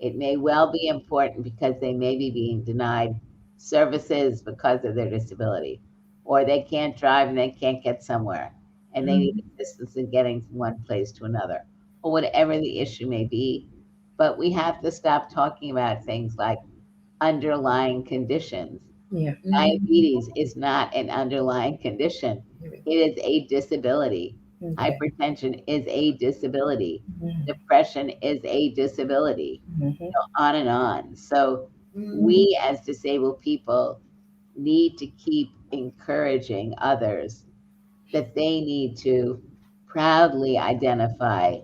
It may well be important because they may be being denied services because of their disability, or they can't drive and they can't get somewhere, and they need assistance in getting from one place to another, or whatever the issue may be. But we have to stop talking about things like underlying conditions. Yeah. Diabetes is not an underlying condition. It is a disability. Okay. Hypertension is a disability. Depression is a disability. You know, on and on. So we as disabled people need to keep encouraging others that they need to proudly identify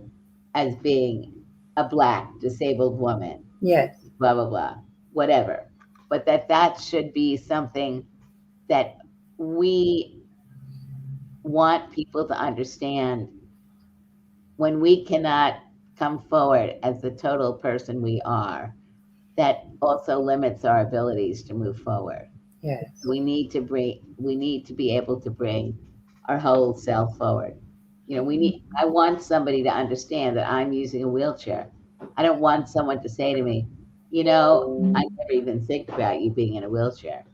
as being a Black disabled woman, Yes. blah, blah, blah, whatever. But that should be something that we want people to understand. When we cannot come forward as the total person we are, that also limits our abilities to move forward. Yes. We need to be able to bring our whole self forward. You know, I want somebody to understand that I'm using a wheelchair. I don't want someone to say to me, you know, I never even think about you being in a wheelchair.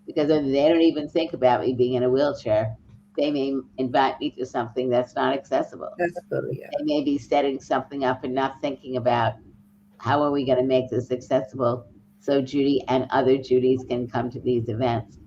Because if they don't even think about me being in a wheelchair, they may invite me to something that's not accessible. Absolutely. Yeah. They may be setting something up and not thinking about how are we going to make this accessible so Judy and other Judys can come to these events.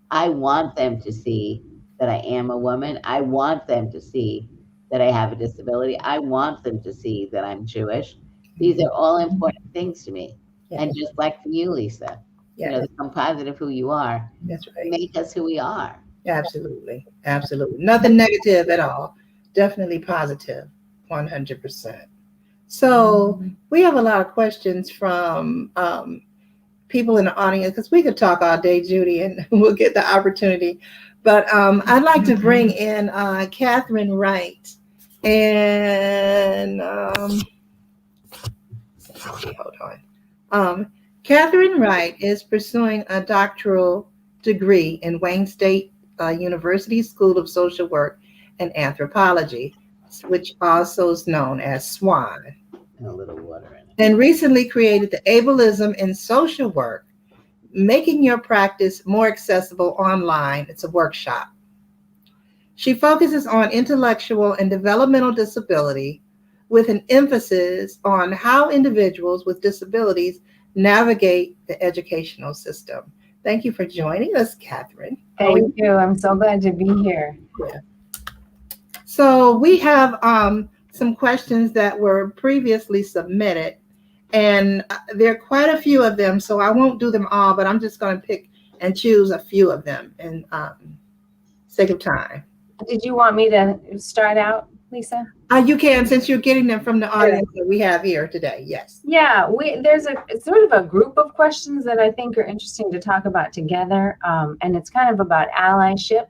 I want them to see that I am a woman. I want them to see that I have a disability. I want them to see that I'm Jewish. These are all important things to me. Yes. And just like for you, Lisa, Yes. you know, the composite of who you are, That's right. make us who we are. Absolutely. Absolutely. Nothing negative at all. Definitely positive. 100%. So we have a lot of questions from people in the audience, because we could talk all day, Judy, and we'll get the opportunity. But I'd like to bring in Catherine Wright. And hold on. Catherine Wright is pursuing a doctoral degree in Wayne State University School of Social Work and Anthropology, which also is known as SWAN. And a little water in it. And recently created the Ableism in Social Work, Making Your Practice More Accessible Online. It's a workshop. She focuses on intellectual and developmental disability with an emphasis on how individuals with disabilities navigate the educational system. Thank you for joining us, Catherine. Thank you. I'm so glad to be here. So we have some questions that were previously submitted, and there are quite a few of them, so I won't do them all, but I'm just going to pick and choose a few of them in sake of time. Did you want me to start out, Lisa? You can, since you're getting them from the audience that we have here today. Yes. Yeah, there's it's sort of a group of questions that I think are interesting to talk about together, and it's kind of about allyship.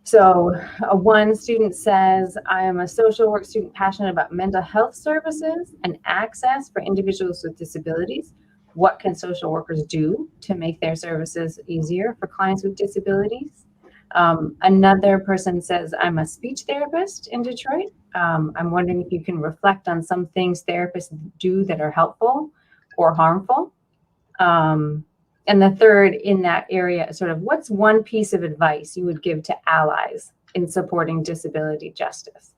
So one student says, I am a social work student passionate about mental health services and access for individuals with disabilities. What can social workers do to make their services easier for clients with disabilities? Another person says, I'm a speech therapist in Detroit. I'm wondering if you can reflect on some things therapists do that are helpful or harmful. And the third in that area is sort of, what's one piece of advice you would give to allies in supporting disability justice?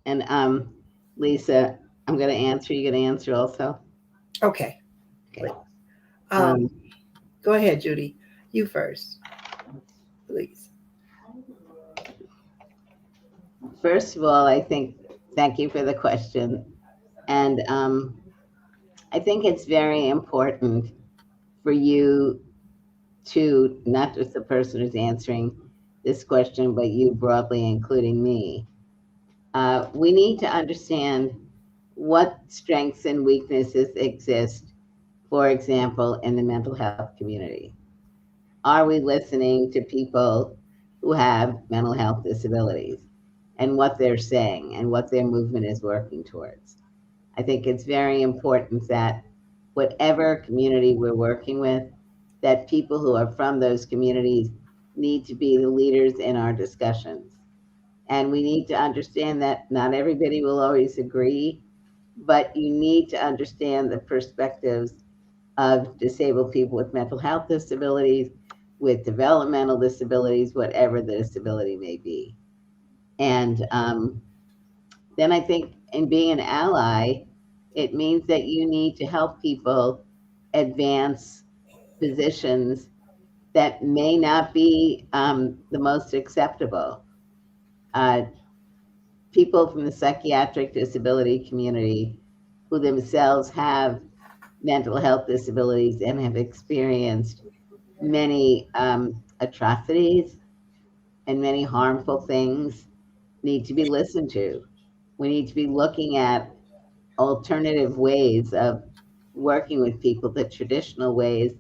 And Lisa, I'm going to answer. You're going to answer also? Okay. Okay. Go ahead, Judy. You first, please. First of all, thank you for the question. And I think it's very important for you to, not just the person who's answering this question, but you broadly, including me. We need to understand what strengths and weaknesses exist, for example, in the mental health community. Are we listening to people who have mental health disabilities and what they're saying and what their movement is working towards? I think it's very important that whatever community we're working with, that people who are from those communities need to be the leaders in our discussions. And we need to understand that not everybody will always agree, but you need to understand the perspectives of disabled people with mental health disabilities, with developmental disabilities, whatever the disability may be. And then I think in being an ally, it means that you need to help people advance positions that may not be the most acceptable. People from the psychiatric disability community who themselves have mental health disabilities and have experienced many atrocities and many harmful things need to be listened to. We need to be looking at alternative ways of working with people, the traditional ways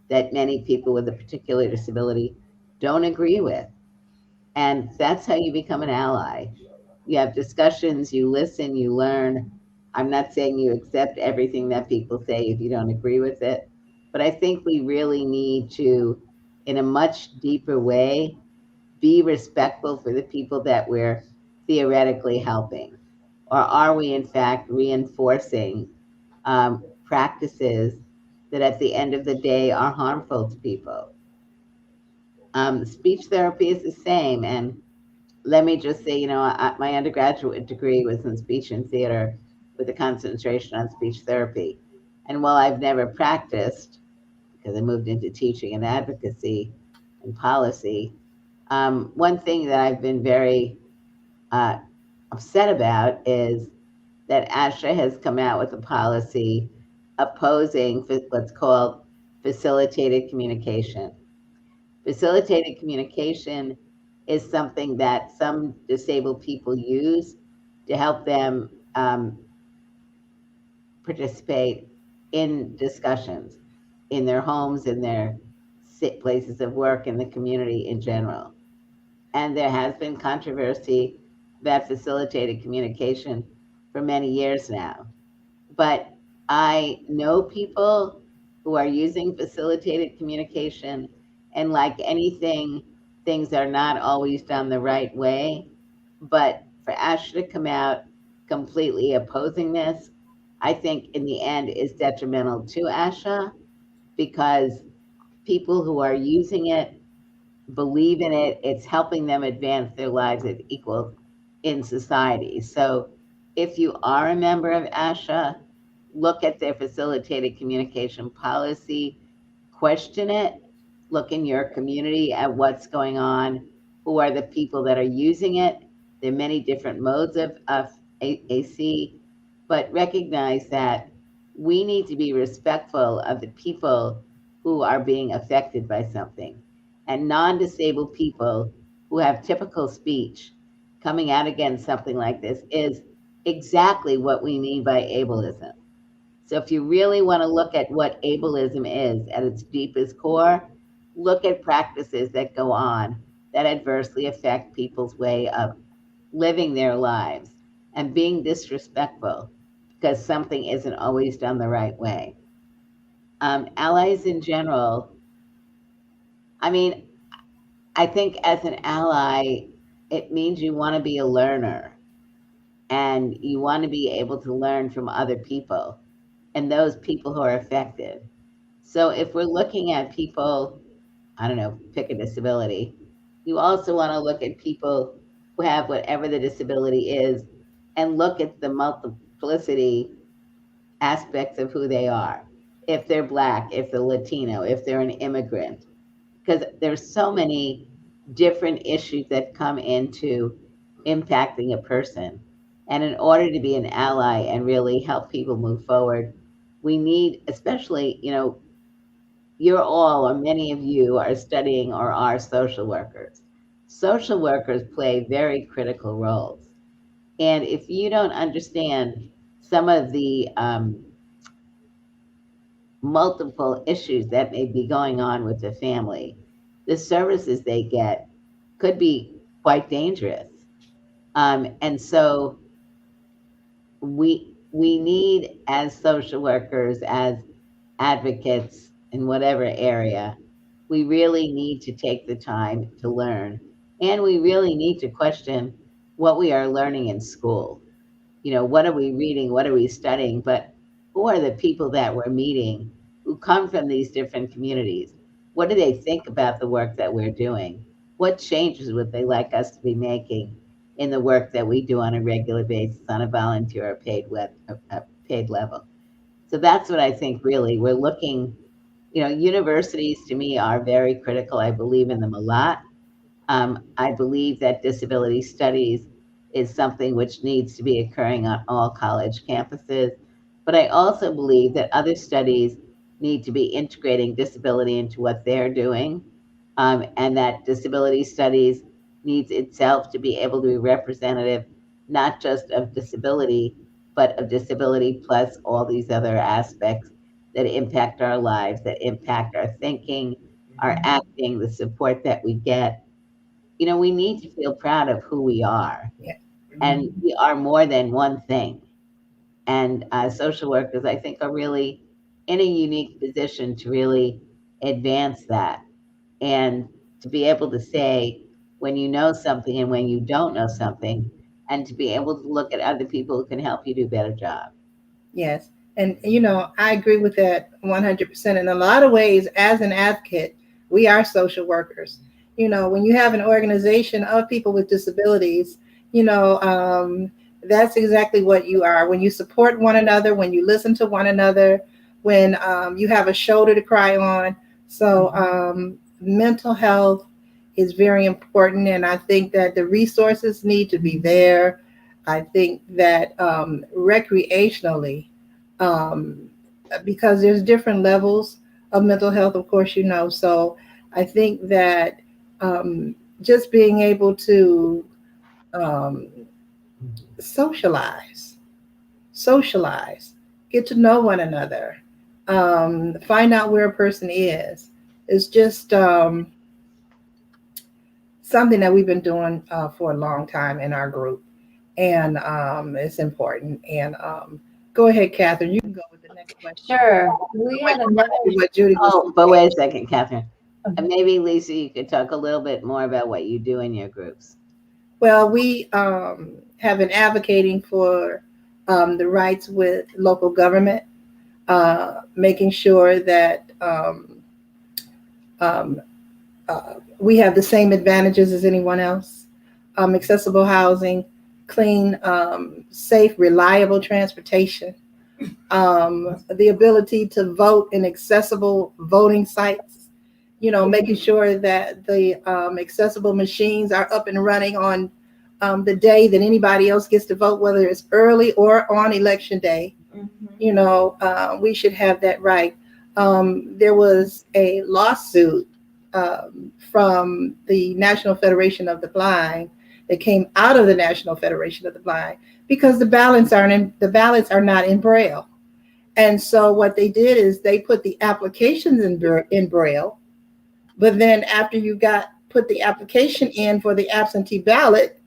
that many people with a particular disability don't agree with. And that's how you become an ally. You have discussions, you listen, you learn. I'm not saying you accept everything that people say if you don't agree with it, but I think we really need to, in a much deeper way, be respectful for the people that we're theoretically helping. Or are we, in fact, reinforcing practices that at the end of the day are harmful to people? Speech therapy is the same. And let me just say, my undergraduate degree was in speech and theater with a concentration on speech therapy. And while I've never practiced, because I moved into teaching and advocacy and policy, one thing that I've been very upset about is that ASHA has come out with a policy opposing what's called facilitated communication. Facilitated communication is something that some disabled people use to help them participate in discussions in their homes, in their places of work, in the community in general. And there has been controversy about facilitated communication for many years now. But I know people who are using facilitated communication, and like anything, things are not always done the right way. But for ASHA to come out completely opposing this, I think in the end is detrimental to ASHA, because people who are using it believe in it. It's helping them advance their lives as equal in society. So if you are a member of ASHA, look at their facilitated communication policy, question it, look in your community at what's going on, who are the people that are using it. There are many different modes of AC, but recognize that we need to be respectful of the people who are being affected by something. And non-disabled people who have typical speech coming out against something like this is exactly what we mean by ableism. So if you really want to look at what ableism is at its deepest core, look at practices that go on that adversely affect people's way of living their lives and being disrespectful because something isn't always done the right way. Allies in general, I mean, I think as an ally, it means you want to be a learner and you want to be able to learn from other people and those people who are affected. So if we're looking at people, I don't know, pick a disability, you also want to look at people who have whatever the disability is and look at the multiplicity aspects of who they are. If they're Black, if they're Latino, if they're an immigrant, because there's so many different issues that come into impacting a person. And in order to be an ally and really help people move forward, we need, especially, you're all, or many of you are studying or are social workers. Social workers play very critical roles. And if you don't understand some of the multiple issues that may be going on with the family, the services they get could be quite dangerous. And so we need, as social workers, as advocates in whatever area, we really need to take the time to learn. And we really need to question what we are learning in school. What are we reading? What are we studying? But who are the people that we're meeting who come from these different communities? What do they think about the work that we're doing? What changes would they like us to be making in the work that we do on a regular basis on a volunteer or paid level? So that's what I think really we're looking, universities to me are very critical. I believe in them a lot. I believe that disability studies is something which needs to be occurring on all college campuses. But I also believe that other studies need to be integrating disability into what they're doing, and that disability studies needs itself to be able to be representative, not just of disability, but of disability plus all these other aspects that impact our lives, that impact our thinking, our acting, the support that we get. We need to feel proud of who we are. Yeah. And we are more than one thing. And social workers, I think, are really in a unique position to really advance that and to be able to say when you know something and when you don't know something, and to be able to look at other people who can help you do a better job. Yes. And, I agree with that 100%. In a lot of ways, as an advocate, we are social workers. When you have an organization of people with disabilities, that's exactly what you are. When you support one another, when you listen to one another, when you have a shoulder to cry on. So mental health is very important. And I think that the resources need to be there. I think that recreationally, because there's different levels of mental health, of course, so I think that just being able to socialize, get to know one another, find out where a person is just something that we've been doing for a long time in our group. And it's important. And go ahead, Catherine. You can go with the next question. Sure. We had another. What Judy was But wait a second, Catherine. And maybe, Lisa, you could talk a little bit more about what you do in your groups. Well, we have been advocating for the rights with local government, making sure that we have the same advantages as anyone else, accessible housing, clean, safe, reliable transportation, the ability to vote in accessible voting sites, making sure that the accessible machines are up and running on the day that anybody else gets to vote, whether it's early or on election day. We should have that right. There was a lawsuit from the National Federation of the Blind that came out of the National Federation of the Blind because the ballots are not in Braille. And so what they did is they put the applications in Braille, but then after you put the application in for the absentee ballot,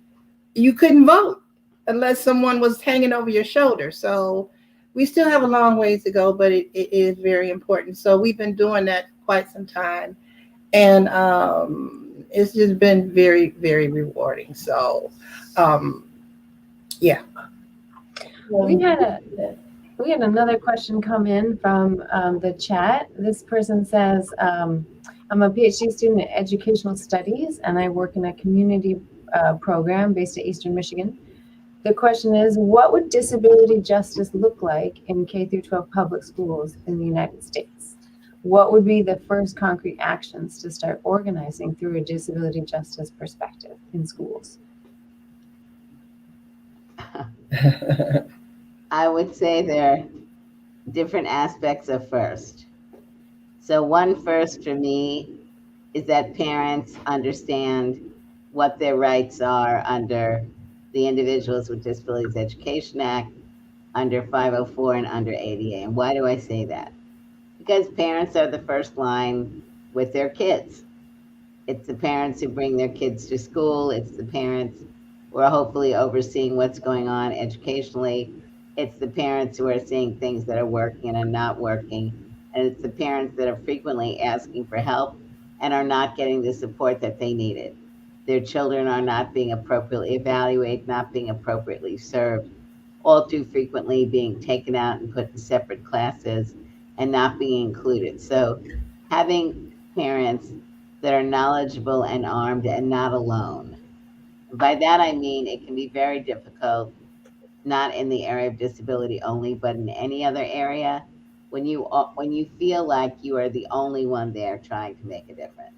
you couldn't vote unless someone was hanging over your shoulder. So we still have a long ways to go, but it is very important. So we've been doing that quite some time. And it's just been very, very rewarding. So, yeah. We had another question come in from the chat. This person says, I'm a PhD student in educational studies, and I work in a community program based at Eastern Michigan. The question is, what would disability justice look like in K through 12 public schools in the United States? What would be the first concrete actions to start organizing through a disability justice perspective in schools? I would say there are different aspects of first. So one first for me is that parents understand what their rights are under the Individuals with Disabilities Education Act, under 504 and under ADA. And why do I say that? Because parents are the first line with their kids. It's the parents who bring their kids to school. It's the parents who are hopefully overseeing what's going on educationally. It's the parents who are seeing things that are working and are not working. And it's the parents that are frequently asking for help and are not getting the support that they needed. Their children are not being appropriately evaluated, not being appropriately served, all too frequently being taken out and put in separate classes and not being included. So having parents that are knowledgeable and armed and not alone. By that I mean it can be very difficult, not in the area of disability only, but in any other area, when you feel like you are the only one there trying to make a difference.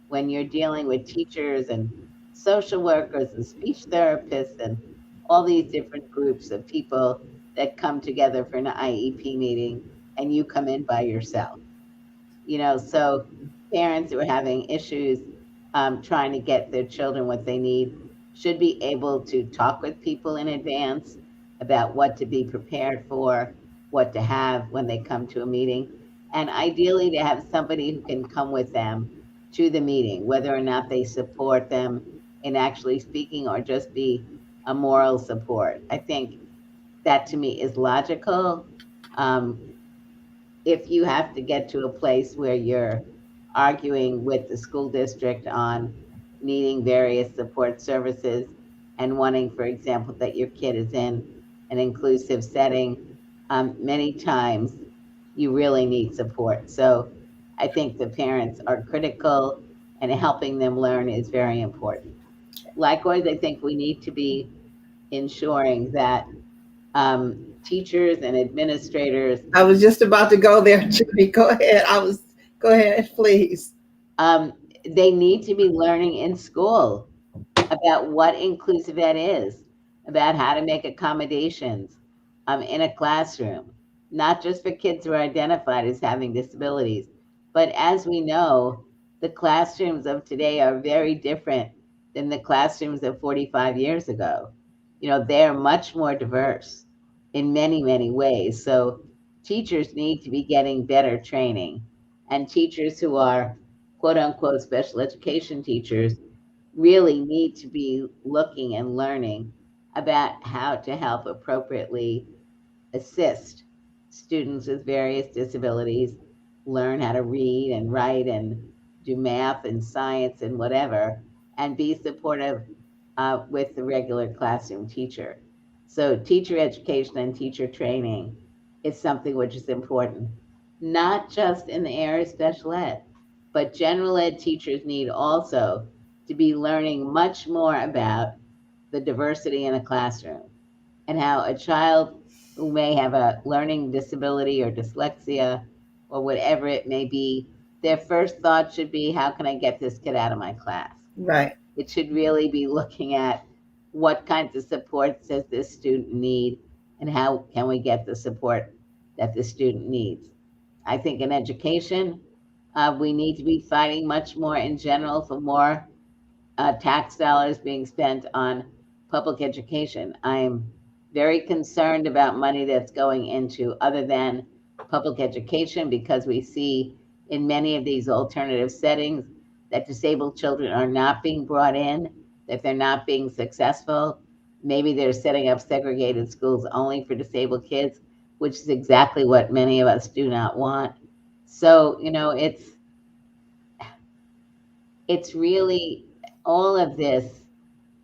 When you're dealing with teachers and social workers and speech therapists and all these different groups of people that come together for an IEP meeting and you come in by yourself. So parents who are having issues trying to get their children what they need should be able to talk with people in advance about what to be prepared for, what to have when they come to a meeting, and ideally to have somebody who can come with them to the meeting, whether or not they support them in actually speaking or just be a moral support. I think that to me is logical. If you have to get to a place where you're arguing with the school district on needing various support services and wanting, for example, that your kid is in an inclusive setting, many times you really need support. So I think the parents are critical and helping them learn is very important. Likewise, I think we need to be ensuring that teachers and administrators. I was just about to go there, Judy. Go ahead. Go ahead, please. They need to be learning in school about what inclusive ed is, about how to make accommodations in a classroom, not just for kids who are identified as having disabilities, but as we know, the classrooms of today are very different than the classrooms of 45 years ago. They're much more diverse in many, many ways. So teachers need to be getting better training, and teachers who are quote unquote special education teachers really need to be looking and learning about how to help appropriately assist students with various disabilities learn how to read and write and do math and science and whatever, and be supportive with the regular classroom teacher. So teacher education and teacher training is something which is important, not just in the area of special ed, but general ed teachers need also to be learning much more about the diversity in a classroom, and how a child who may have a learning disability or dyslexia or whatever it may be, their first thought should be, how can I get this kid out of my class? Right. It should really be looking at what kinds of supports does this student need and how can we get the support that the student needs. I think in education, we need to be fighting much more in general for more tax dollars being spent on public education. I'm very concerned about money that's going into other than public education, because we see in many of these alternative settings that disabled children are not being brought in, that they're not being successful. Maybe they're setting up segregated schools only for disabled kids, which is exactly what many of us do not want. So, you know, it's really, all of this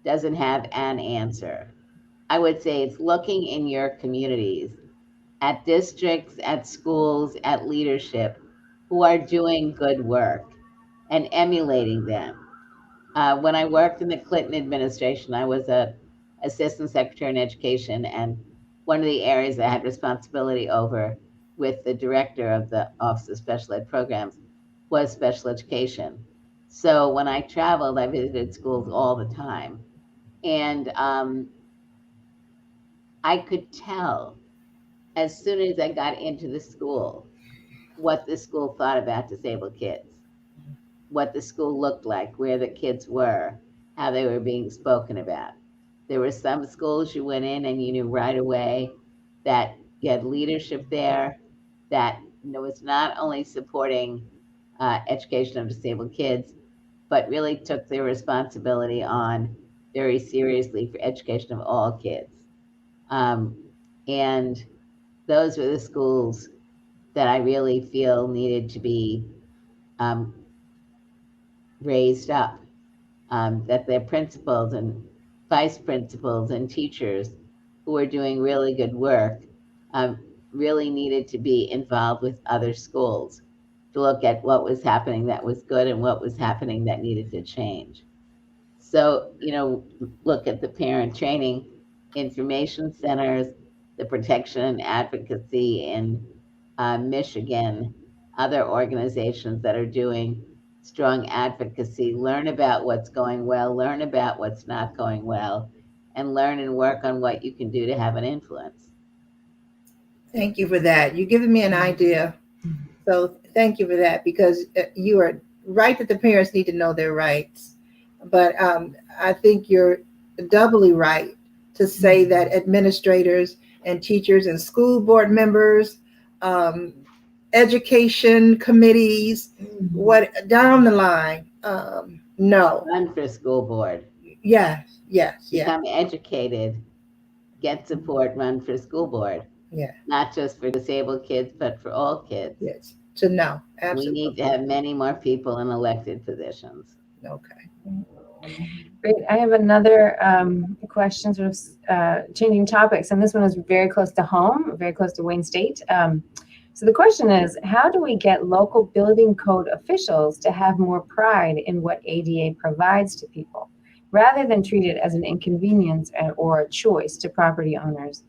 doesn't have an answer. I would say it's looking in your communities, at districts, at schools, at leadership who are doing good work and emulating them. When I worked in the Clinton administration, I was an assistant secretary in education, and one of the areas I had responsibility over with the director of the Office of Special Ed Programs was special education. So when I traveled, I visited schools all the time. And I could tell as soon as I got into the school what the school thought about disabled kids, what the school looked like, where the kids were, how they were being spoken about. There were some schools you went in and you knew right away that you had leadership there that was not only supporting education of disabled kids, but really took their responsibility on very seriously for education of all kids. And those were the schools that I really feel needed to be raised up, that their principals and vice principals and teachers who were doing really good work really needed to be involved with other schools to look at what was happening that was good and what was happening that needed to change. So, you know, look at the parent training information centers, the protection and advocacy in Michigan, other organizations that are doing strong advocacy. Learn about what's going well, learn about what's not going well, and learn and work on what you can do to have an influence. Thank you for that. You're giving me an idea. So thank you for that, because you are right that the parents need to know their rights. But I think you're doubly right to say that administrators and teachers and school board members, education committees, what down the line, no. Run for school board. Yes, yes, yeah. Become educated, get support, run for school board. Yeah. Not just for disabled kids, but for all kids. Yes, to know. Absolutely. We need to have many more people in elected positions. Okay. Great. I have another question, sort of changing topics, and this one is very close to home, very close to Wayne State. So the question is, how do we get local building code officials to have more pride in what ADA provides to people, rather than treat it as an inconvenience or a choice to property owners?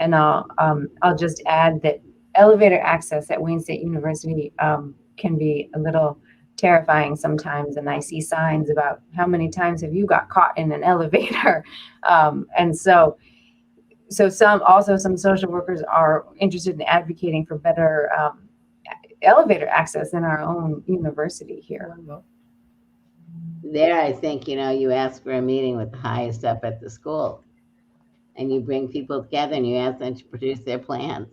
And I'll just add that elevator access at Wayne State University can be a little terrifying sometimes, and I see signs about how many times have you got caught in an elevator. And so some social workers are interested in advocating for better elevator access in our own university here. There, I think, you know, you ask for a meeting with the highest up at the school, and you bring people together and you ask them to produce their plans.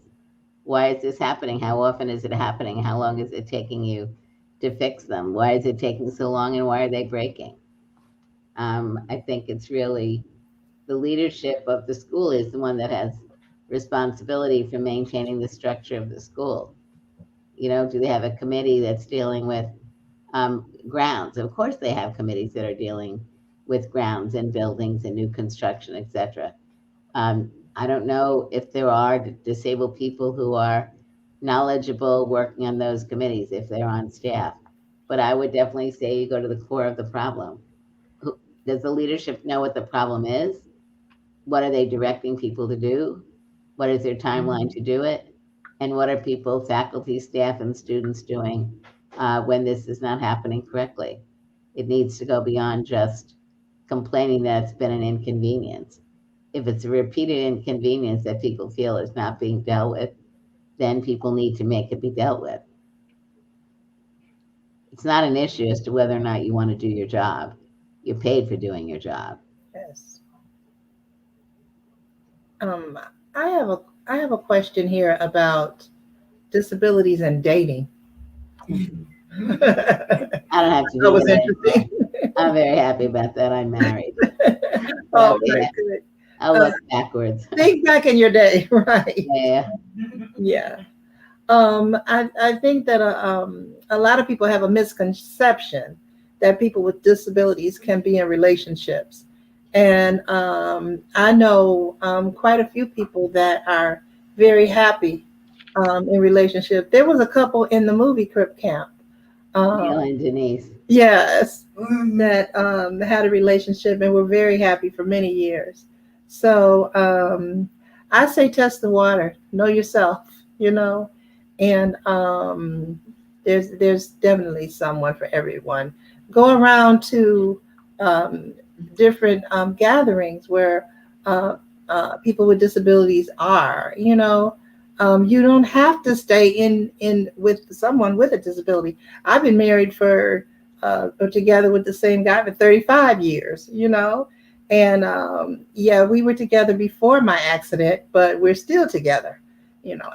Why is this happening? How often is it happening? How long is it taking you to fix them? Why is it taking so long, and why are they breaking? I think it's really the leadership of the school is the one that has responsibility for maintaining the structure of the school. You know, do they have a committee that's dealing with grounds? Of course they have committees that are dealing with grounds and buildings and new construction, etc. I don't know if there are disabled people who are knowledgeable working on those committees, if they're on staff. But I would definitely say you go to the core of the problem. Does the leadership know what the problem is? what are they directing people to do? What is their timeline to do it? And what are people, faculty, staff, and students doing when this is not happening correctly? It needs to go beyond just complaining that it's been an inconvenience. If it's a repeated inconvenience that people feel is not being dealt with, then people need to make it be dealt with. It's not an issue as to whether or not you want to do your job. You're paid for doing your job. Yes. I have a question here about disabilities and dating. I don't have to That do was that. interesting. I'm very happy about that. I'm married. Oh, Yeah. good. I'll look backwards. Think back in your day, right? Yeah. Yeah. I think that a lot of people have a misconception that people with disabilities can be in relationships. And I know quite a few people that are very happy in relationship. There was a couple in the movie Crip Camp. Neil and Denise. Yes, that had a relationship and were very happy for many years. So I say test the water, know yourself, and there's definitely someone for everyone. Go around to different gatherings where people with disabilities are. You don't have to stay in with someone with a disability. I've been married or together with the same guy for 35 years. And we were together before my accident, but we're still together,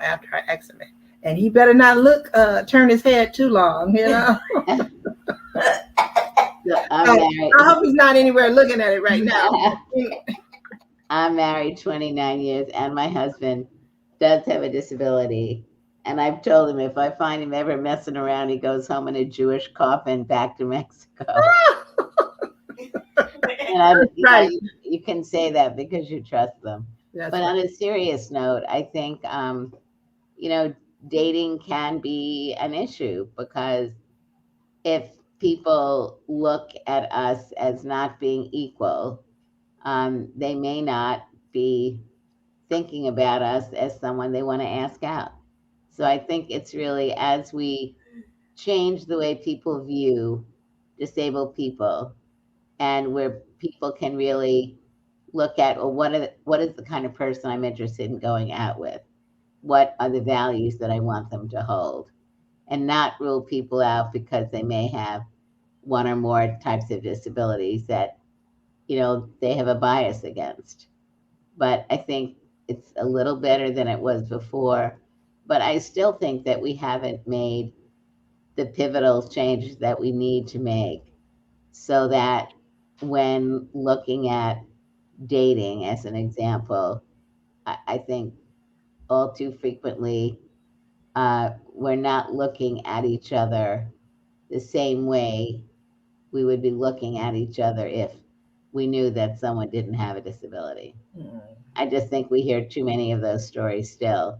after our accident. And he better not turn his head too long, So I'm married. I hope he's not anywhere looking at it right now. I'm married 29 years, and my husband does have a disability. And I've told him if I find him ever messing around, he goes home in a Jewish coffin back to Mexico. And Right. you can say that because you trust them. That's But right. on a serious note, I think, dating can be an issue because if people look at us as not being equal, they may not be thinking about us as someone they want to ask out. So I think it's really as we change the way people view disabled people and where people can really look at, well, what is the kind of person I'm interested in going out with? What are the values that I want them to hold? And not rule people out because they may have one or more types of disabilities that, they have a bias against. But I think it's a little better than it was before. But I still think that we haven't made the pivotal changes that we need to make so that when looking at dating as an example, I think all too frequently we're not looking at each other the same way we would be looking at each other if we knew that someone didn't have a disability. I just think we hear too many of those stories still.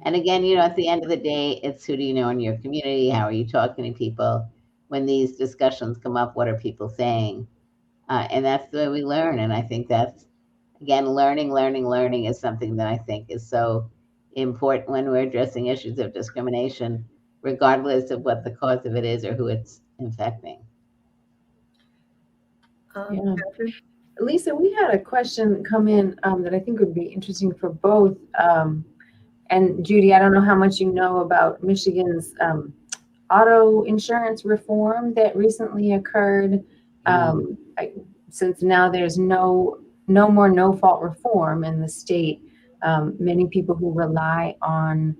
And again, at the end of the day, it's who do you know in your community? How are you talking to people? When these discussions come up, what are people saying? And that's the way we learn. And I think that's, again, learning is something that I think is so important when we're addressing issues of discrimination, regardless of what the cause of it is or who it's infecting. Yeah. Lisa, we had a question come in that I think would be interesting for both. And Judy, I don't know how much you know about Michigan's auto insurance reform that recently occurred. Since now there's no more no-fault reform in the state, many people who rely on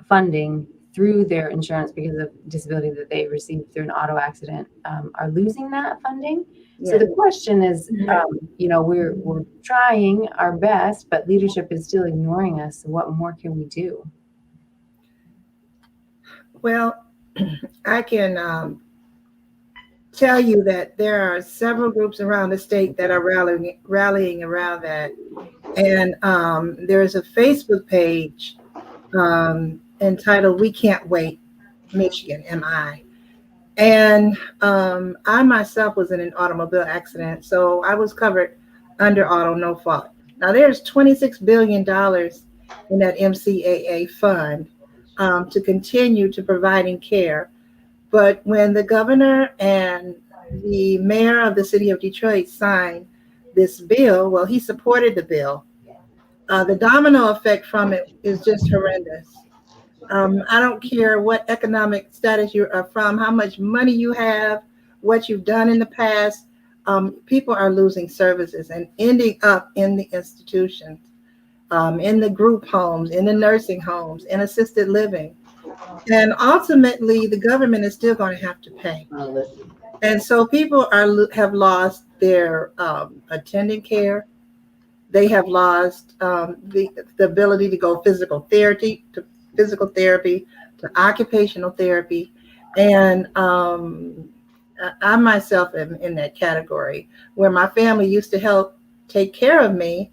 funding through their insurance because of disability that they received through an auto accident are losing that funding. Yeah. So the question is, we're trying our best, but leadership is still ignoring us. So what more can we do? Well, I can tell you that there are several groups around the state that are rallying around that. And there's a Facebook page entitled We Can't Wait, Michigan, MI. And I myself was in an automobile accident, so I was covered under auto no fault. Now there's $26 billion in that MCAA fund to continue to providing care. But when the governor and the mayor of the city of Detroit signed this bill, well, he supported the bill. The domino effect from it is just horrendous. I don't care what economic status you are from, how much money you have, what you've done in the past. People are losing services and ending up in the institutions, in the group homes, in the nursing homes, in assisted living. And ultimately, the government is still going to have to pay. And so people have lost their attendant care. They have lost the ability to go physical therapy, to occupational therapy. And I myself am in that category where my family used to help take care of me,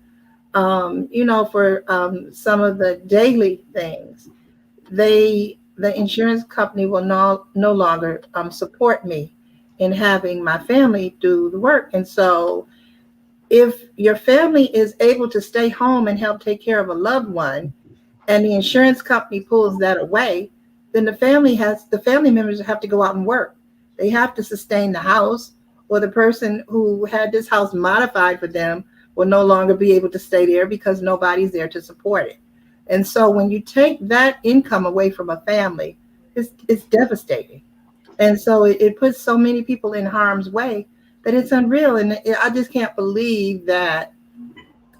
for some of the daily things. The insurance company will no longer support me in having my family do the work. And so if your family is able to stay home and help take care of a loved one, and the insurance company pulls that away, then the family members have to go out and work. They have to sustain the house, or the person who had this house modified for them will no longer be able to stay there because nobody's there to support it. And so when you take that income away from a family, it's devastating. And so it puts so many people in harm's way that it's unreal. And I just can't believe that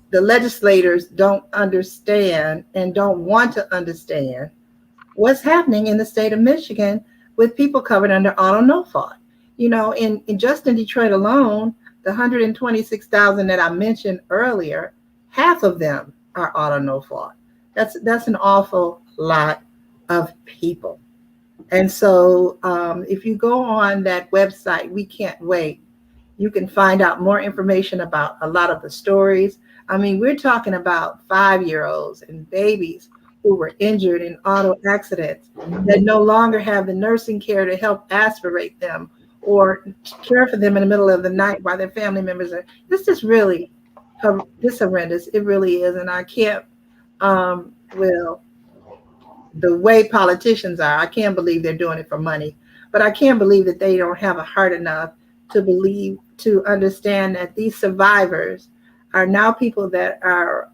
the legislators don't understand and don't want to understand what's happening in the state of Michigan with people covered under auto no fault. In just in Detroit alone, the 126,000 that I mentioned earlier, half of them are auto no fault. That's an awful lot of people. And so if you go on that website, We Can't Wait, you can find out more information about a lot of the stories. I mean, we're talking about 5-year-olds and babies who were injured in auto accidents that no longer have the nursing care to help aspirate them or care for them in the middle of the night while their family members are. This is really this horrendous. It really is. And I can't, the way politicians are, I can't believe they're doing it for money, but I can't believe that they don't have a heart enough to understand that these survivors are now people that are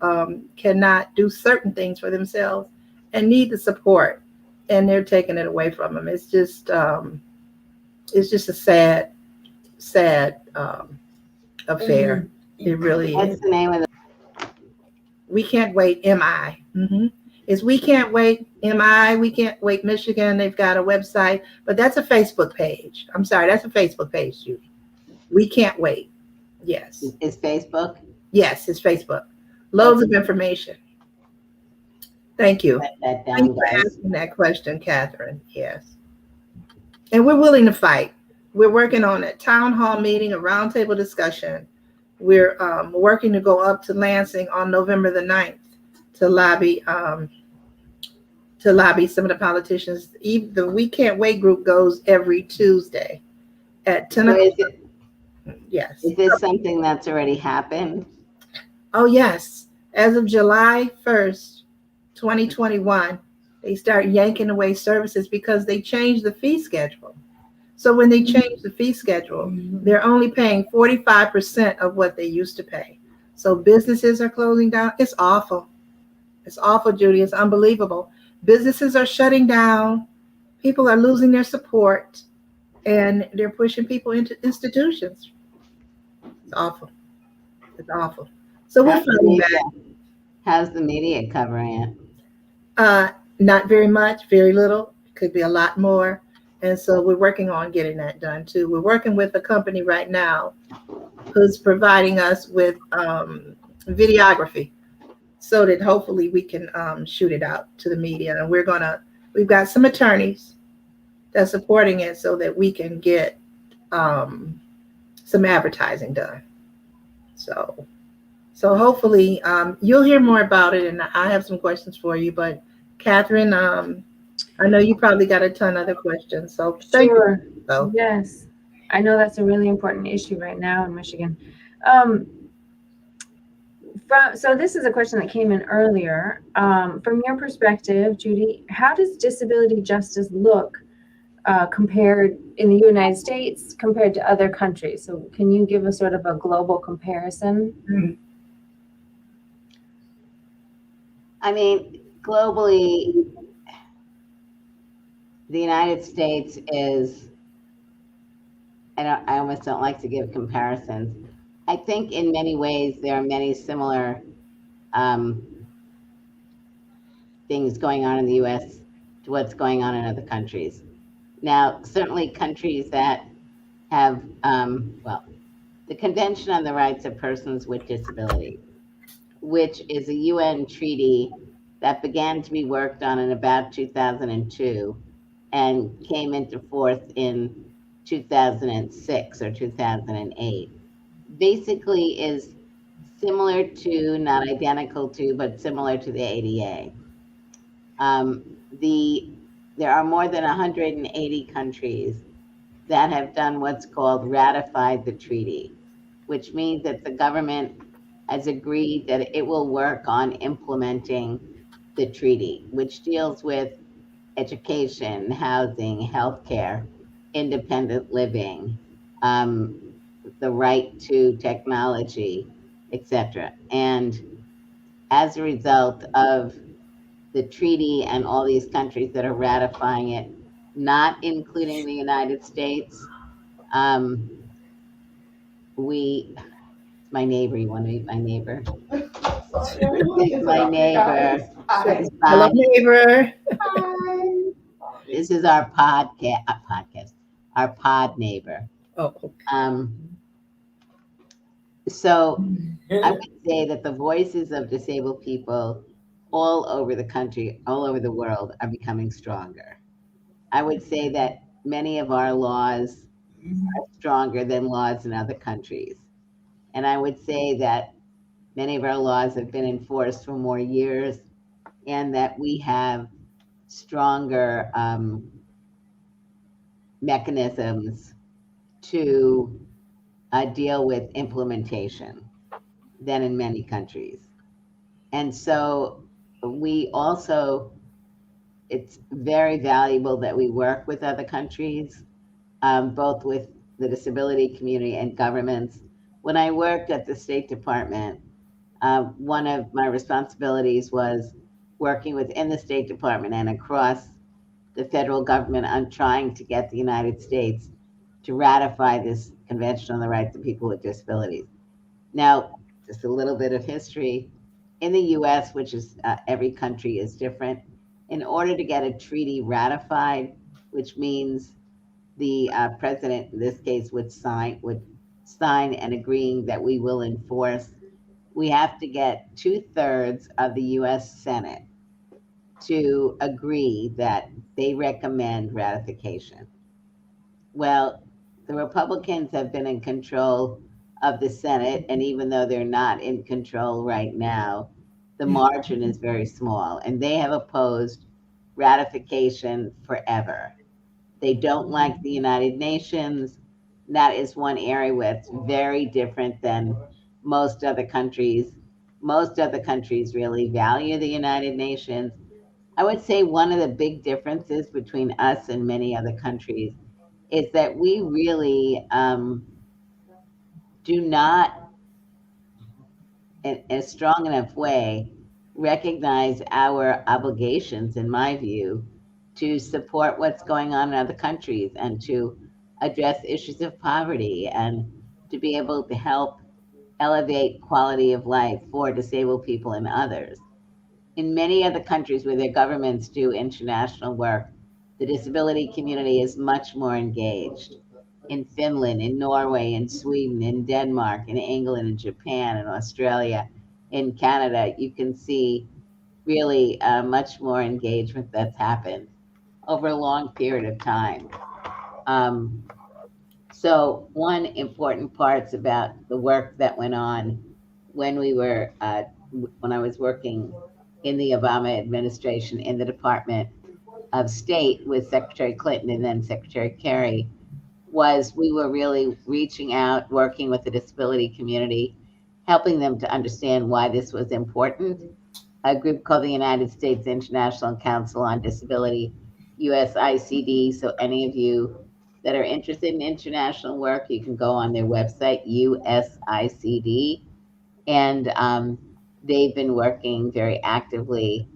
cannot do certain things for themselves and need the support, and they're taking it away from them. It's just a sad affair. It really What's is. the name of the? We Can't Wait, MI. It's We Can't Wait, MI. We Can't Wait Michigan. They've got a website, but that's a Facebook page. I'm sorry, that's a Facebook page, Judy. We Can't Wait. Yes. Is Facebook? Yes, it's Facebook. Loads of information. Thank you. Write that Thank down, you for guys. asking that question, Catherine. Yes. And we're willing to fight. We're working on a town hall meeting, a roundtable discussion. We're working to go up to Lansing on November the 9th to lobby some of the politicians. The We Can't Wait group goes every Tuesday at 10 So o'clock. Yes. is this something that's already happened? Oh, yes. As of July 1st, 2021, they start yanking away services because they changed the fee schedule. So when they changed the fee schedule, they're only paying 45% of what they used to pay. So businesses are closing down. It's awful. It's awful, Judy. It's unbelievable. Businesses are shutting down. People are losing their support, and they're pushing people into institutions. It's awful. It's awful. So we're fighting back. How's the media covering it? Not very much, very little. Could be a lot more. And so we're working on getting that done too. We're working with a company right now who's providing us with videography so that hopefully we can shoot it out to the media. And we've got some attorneys that's supporting it so that we can get some advertising done. So hopefully you'll hear more about it, and I have some questions for you. But Catherine, I know you probably got a ton of other questions. So thank Sure. you. So, Yes, I know that's a really important issue right now in Michigan. So this is a question that came in earlier. From your perspective, Judy, how does disability justice look compared in the United States compared to other countries? So can you give us sort of a global comparison? I mean, globally, the United States is, I almost don't like to give comparisons. I think in many ways there are many similar things going on in the US to what's going on in other countries. Now, certainly countries that have, well, the Convention on the Rights of Persons with Disability, which is a UN treaty that began to be worked on in about 2002 and came into force in 2006 or 2008, basically is similar to, not identical to, but similar to the ADA. There are more than 180 countries that have done what's called ratified the treaty, which means that the government has agreed that it will work on implementing the treaty, which deals with education, housing, healthcare, independent living, the right to technology, etc. And as a result of the treaty and all these countries that are ratifying it, not including the United States, my neighbor, you want to meet my neighbor? My neighbor. Hello, neighbor. This is our our pod neighbor. Oh, okay. So I would say that the voices of disabled people all over the country, all over the world, are becoming stronger. I would say that many of our laws are stronger than laws in other countries. And I would say that many of our laws have been enforced for more years, and that we have stronger mechanisms to deal with implementation than in many countries. And so we also, it's very valuable that we work with other countries, both with the disability community and governments. When I worked at the State Department, one of my responsibilities was working within the State Department and across the federal government on trying to get the United States to ratify this Convention on the Rights of People with Disabilities. Now, just a little bit of history. In the US, which is every country is different, in order to get a treaty ratified, which means the president in this case would sign and agreeing that we will enforce, we have to get 2/3 of the US Senate to agree that they recommend ratification. Well, the Republicans have been in control of the Senate, and even though they're not in control right now, the margin is very small, and they have opposed ratification forever. They don't like the United Nations. That is one area where it's very different than most other countries. Most other countries really value the United Nations. I would say one of the big differences between us and many other countries is that we really do not, in a strong enough way, recognize our obligations, in my view, to support what's going on in other countries and to address issues of poverty and to be able to help elevate quality of life for disabled people and others. In many other countries where their governments do international work, the disability community is much more engaged. In Finland, in Norway, in Sweden, in Denmark, in England, in Japan, in Australia, in Canada, you can see really much more engagement that's happened over a long period of time. So one important part about the work that went on when when I was working in the Obama administration in the Department of State with Secretary Clinton and then Secretary Kerry, was we were really reaching out, working with the disability community, helping them to understand why this was important. A group called the United States International Council on Disability, USICD. So any of you that are interested in international work, you can go on their website, USICD. And they've been working very actively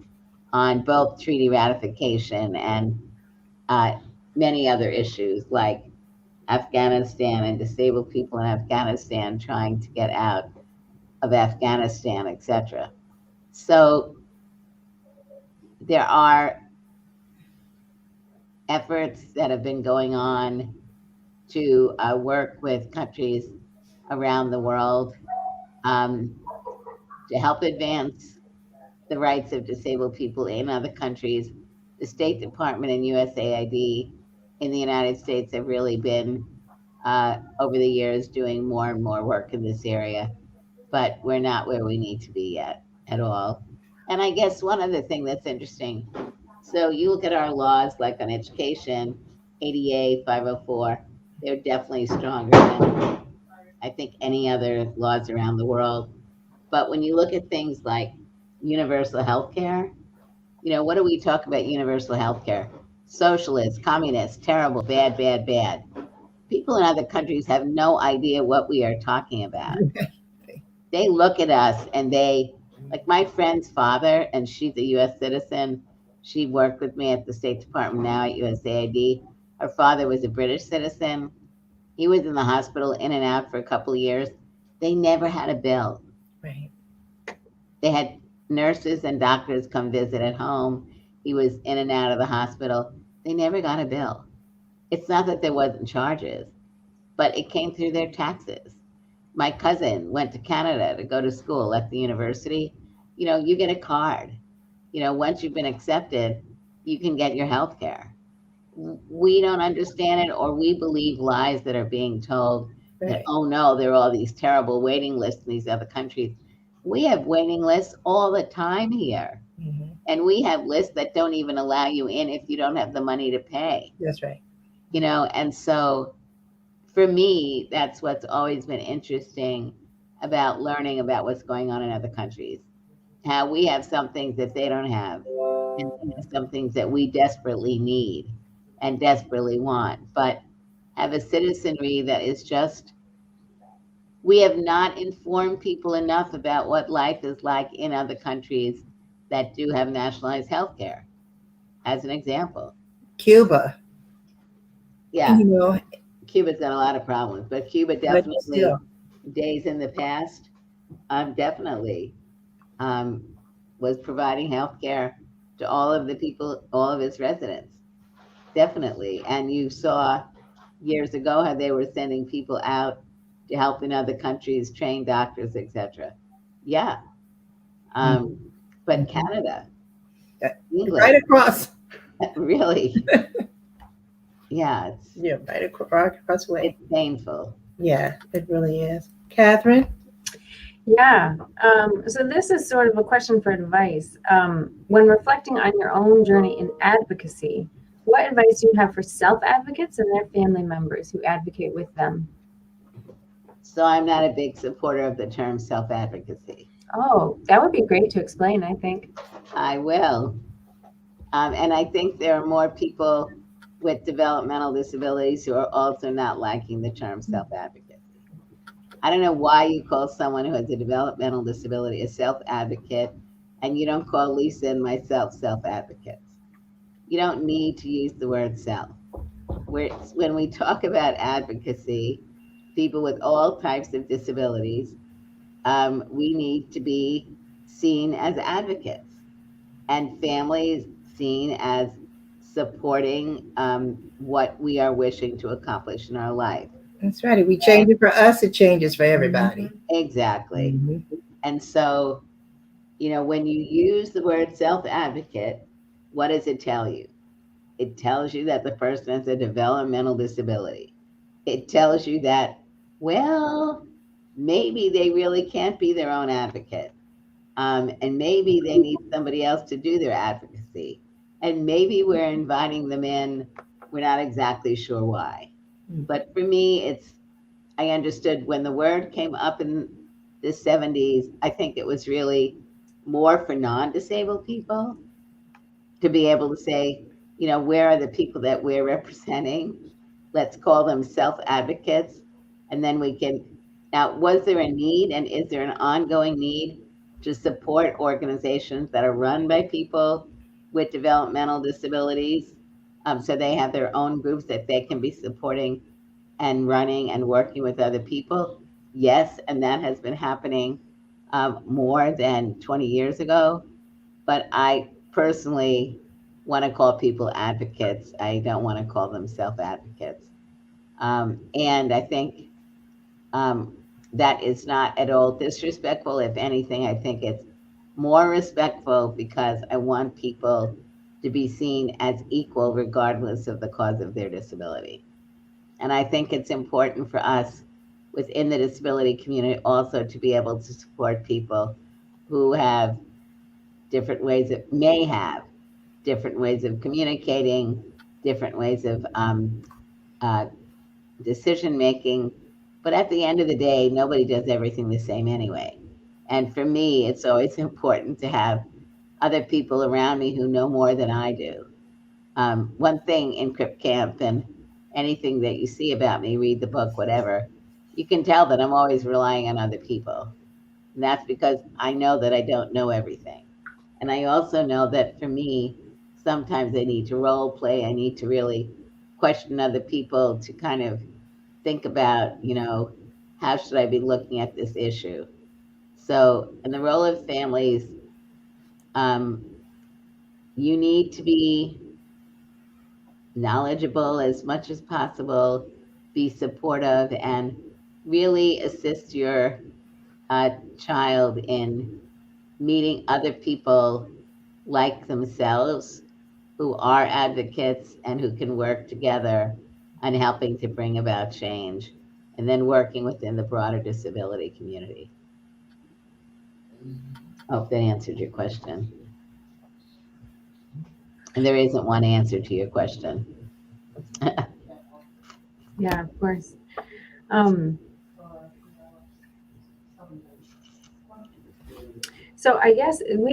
on both treaty ratification and many other issues like Afghanistan and disabled people in Afghanistan trying to get out of Afghanistan, etc. So there are efforts that have been going on to work with countries around the world to help advance the rights of disabled people in other countries. The State Department and USAID in the United States have really been, over the years, doing more and more work in this area, but we're not where we need to be yet at all. And I guess one other thing that's interesting, so you look at our laws like on education, ADA, 504, they're definitely stronger than I think any other laws around the world. But when you look at things like universal health care, you know, what do we talk about universal health care? Socialists, communists, terrible, bad, bad, bad. People in other countries have no idea what we are talking about. They look at us and they, like my friend's father, and she's a US citizen. She worked with me at the State Department now at USAID. Her father was a British citizen. He was in the hospital in and out for a couple of years. They never had a bill. Right. They had nurses and doctors come visit at home. He was in and out of the hospital. They never got a bill. It's not that there wasn't charges, but it came through their taxes. My cousin went to Canada to go to school at the university. You know, you get a card. You know, once you've been accepted, you can get your health care. We don't understand it, or we believe lies that are being told that, oh no, there are all these terrible waiting lists in these other countries. We have waiting lists all the time here. Mm-hmm. And we have lists that don't even allow you in if you don't have the money to pay. That's right. You know, and so for me, that's what's always been interesting about learning about what's going on in other countries. How we have some things that they don't have, and some things that we desperately need and desperately want, but have a citizenry that is just, we have not informed people enough about what life is like in other countries that do have nationalized health care, as an example. Cuba. Yeah. You know, Cuba's got a lot of problems, but Cuba definitely, days in the past, definitely was providing health care to all of the people, all of its residents. Definitely. And you saw years ago how they were sending people out to help in other countries, train doctors, etc. Yeah. But Canada, England, right across. Really. Yeah, Right across the way. It's painful. Yeah, it really is. Catherine? Yeah. So this is sort of a question for advice. When reflecting on your own journey in advocacy, what advice do you have for self-advocates and their family members who advocate with them? So I'm not a big supporter of the term self-advocacy. Oh, that would be great to explain, I think. I will. And I think there are more people with developmental disabilities who are also not liking the term self-advocate. I don't know why you call someone who has a developmental disability a self-advocate, and you don't call Lisa and myself self-advocates. You don't need to use the word self. When we talk about advocacy, people with all types of disabilities, we need to be seen as advocates, and families seen as supporting what we are wishing to accomplish in our life. That's right. If we change it for us, it changes for everybody. Exactly. Mm-hmm. And so, you know, when you use the word self-advocate, what does it tell you? It tells you that the person has a developmental disability. It tells you that, well, maybe they really can't be their own advocate. And maybe they need somebody else to do their advocacy. And maybe we're inviting them in. We're not exactly sure why. But for me, I understood when the word came up in the 70s, I think it was really more for non-disabled people to be able to say, you know, where are the people that we're representing? Let's call them self-advocates. And then we can, now, was there a need and is there an ongoing need to support organizations that are run by people with developmental disabilities? So they have their own groups that they can be supporting and running and working with other people? Yes, and that has been happening more than 20 years ago. But I personally want to call people advocates. I don't want to call them self-advocates. And I think that is not at all disrespectful. If anything, I think it's more respectful because I want people to be seen as equal regardless of the cause of their disability. And I think it's important for us within the disability community also to be able to support people who have different ways of, may have different ways of communicating, different ways of decision making. But at the end of the day, nobody does everything the same anyway. And for me, it's always important to have other people around me who know more than I do. One thing in Crip Camp and anything that you see about me, read the book, whatever, you can tell that I'm always relying on other people. And that's because I know that I don't know everything. And I also know that for me, sometimes I need to role play. I need to really question other people to kind of think about, you know, how should I be looking at this issue? So in the role of families, you need to be knowledgeable as much as possible, be supportive, and really assist your child in meeting other people like themselves who are advocates and who can work together on helping to bring about change, and then working within the broader disability community. I hope that answered your question. And there isn't one answer to your question. Yeah, of course. So I guess we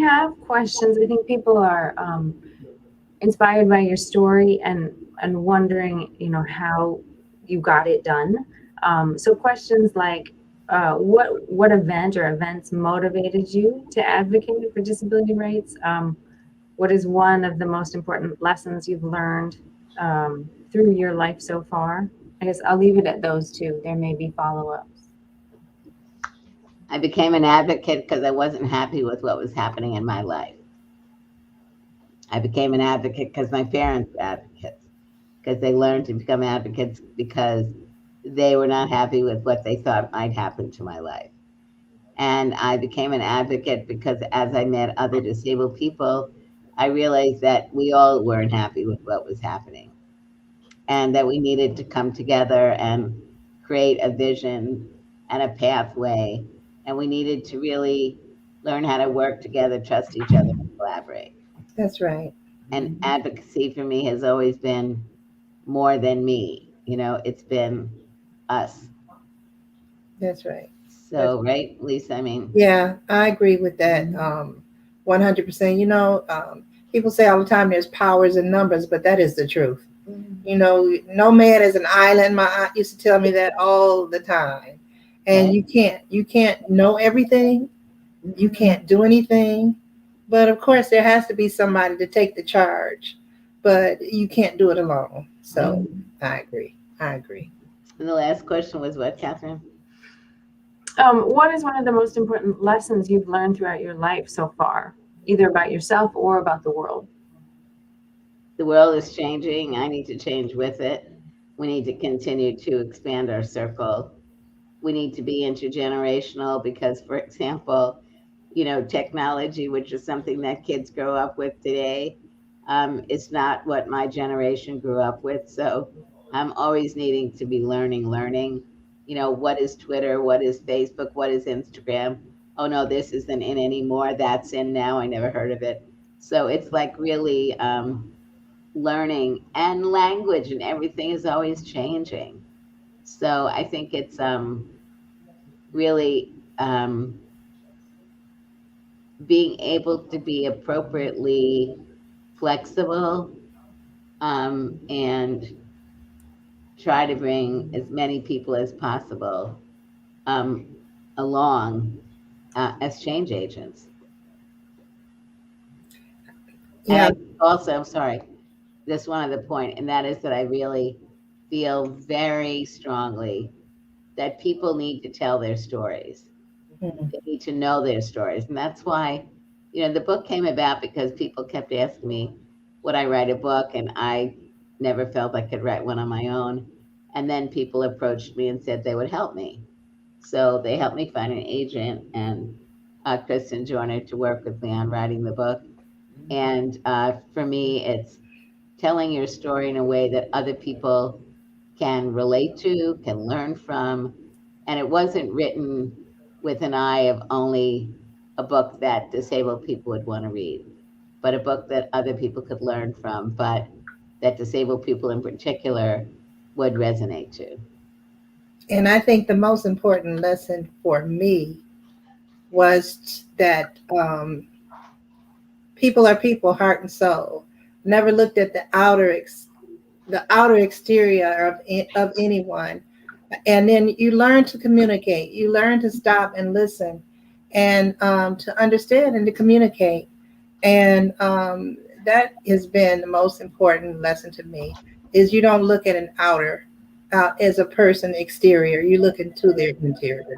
have questions. I think people are inspired by your story and wondering, you know, how you got it done. So questions like, what event or events motivated you to advocate for disability rights? What is one of the most important lessons you've learned through your life so far? I guess I'll leave it at those two. There may be follow-ups. I became an advocate because I wasn't happy with what was happening in my life. I became an advocate because my parents were advocates, because they learned to become advocates because they were not happy with what they thought might happen to my life. And I became an advocate because as I met other disabled people, I realized that we all weren't happy with what was happening and that we needed to come together and create a vision and a pathway. And we needed to really learn how to work together, trust each other, and collaborate. That's right. And advocacy for me has always been more than me. You know, it's been us. That's right. So, right, Lisa, I mean. Yeah, I agree with that 100%. You know, people say all the time there's powers in numbers, but that is the truth. You know, no man is an island. My aunt used to tell me that all the time. And you can't know everything. You can't do anything. But of course, there has to be somebody to take the charge. But you can't do it alone. So I agree. And the last question was what, Catherine? What is one of the most important lessons you've learned throughout your life so far, either about yourself or about the world? The world is changing. I need to change with it. We need to continue to expand our circle. We need to be intergenerational because, for example, you know, technology, which is something that kids grow up with today, is not what my generation grew up with. So I'm always needing to be learning. You know, what is Twitter? What is Facebook? What is Instagram? Oh no, this isn't in anymore. That's in now. I never heard of it. So it's like really learning, and language and everything is always changing. So I think it's really being able to be appropriately flexible and try to bring as many people as possible along as change agents. Yeah. And also, I'm sorry, this one other point, and that is that I really feel very strongly that people need to tell their stories. Mhm. They need to know their stories. And that's why, you know, the book came about because people kept asking me, would I write a book? And I never felt I could write one on my own. And then people approached me and said they would help me. So they helped me find an agent and Kristen Joyner to work with me on writing the book. And for me, it's telling your story in a way that other people can relate to, can learn from. And it wasn't written with an eye of only a book that disabled people would want to read, but a book that other people could learn from, but that disabled people in particular would resonate to. And I think the most important lesson for me was that people are people, heart and soul. Never looked at the outer exterior of anyone. And then you learn to communicate. You learn to stop and listen, and to understand and to communicate. And that has been the most important lesson to me. Is you don't look at an outer as a person exterior. You look into their interior.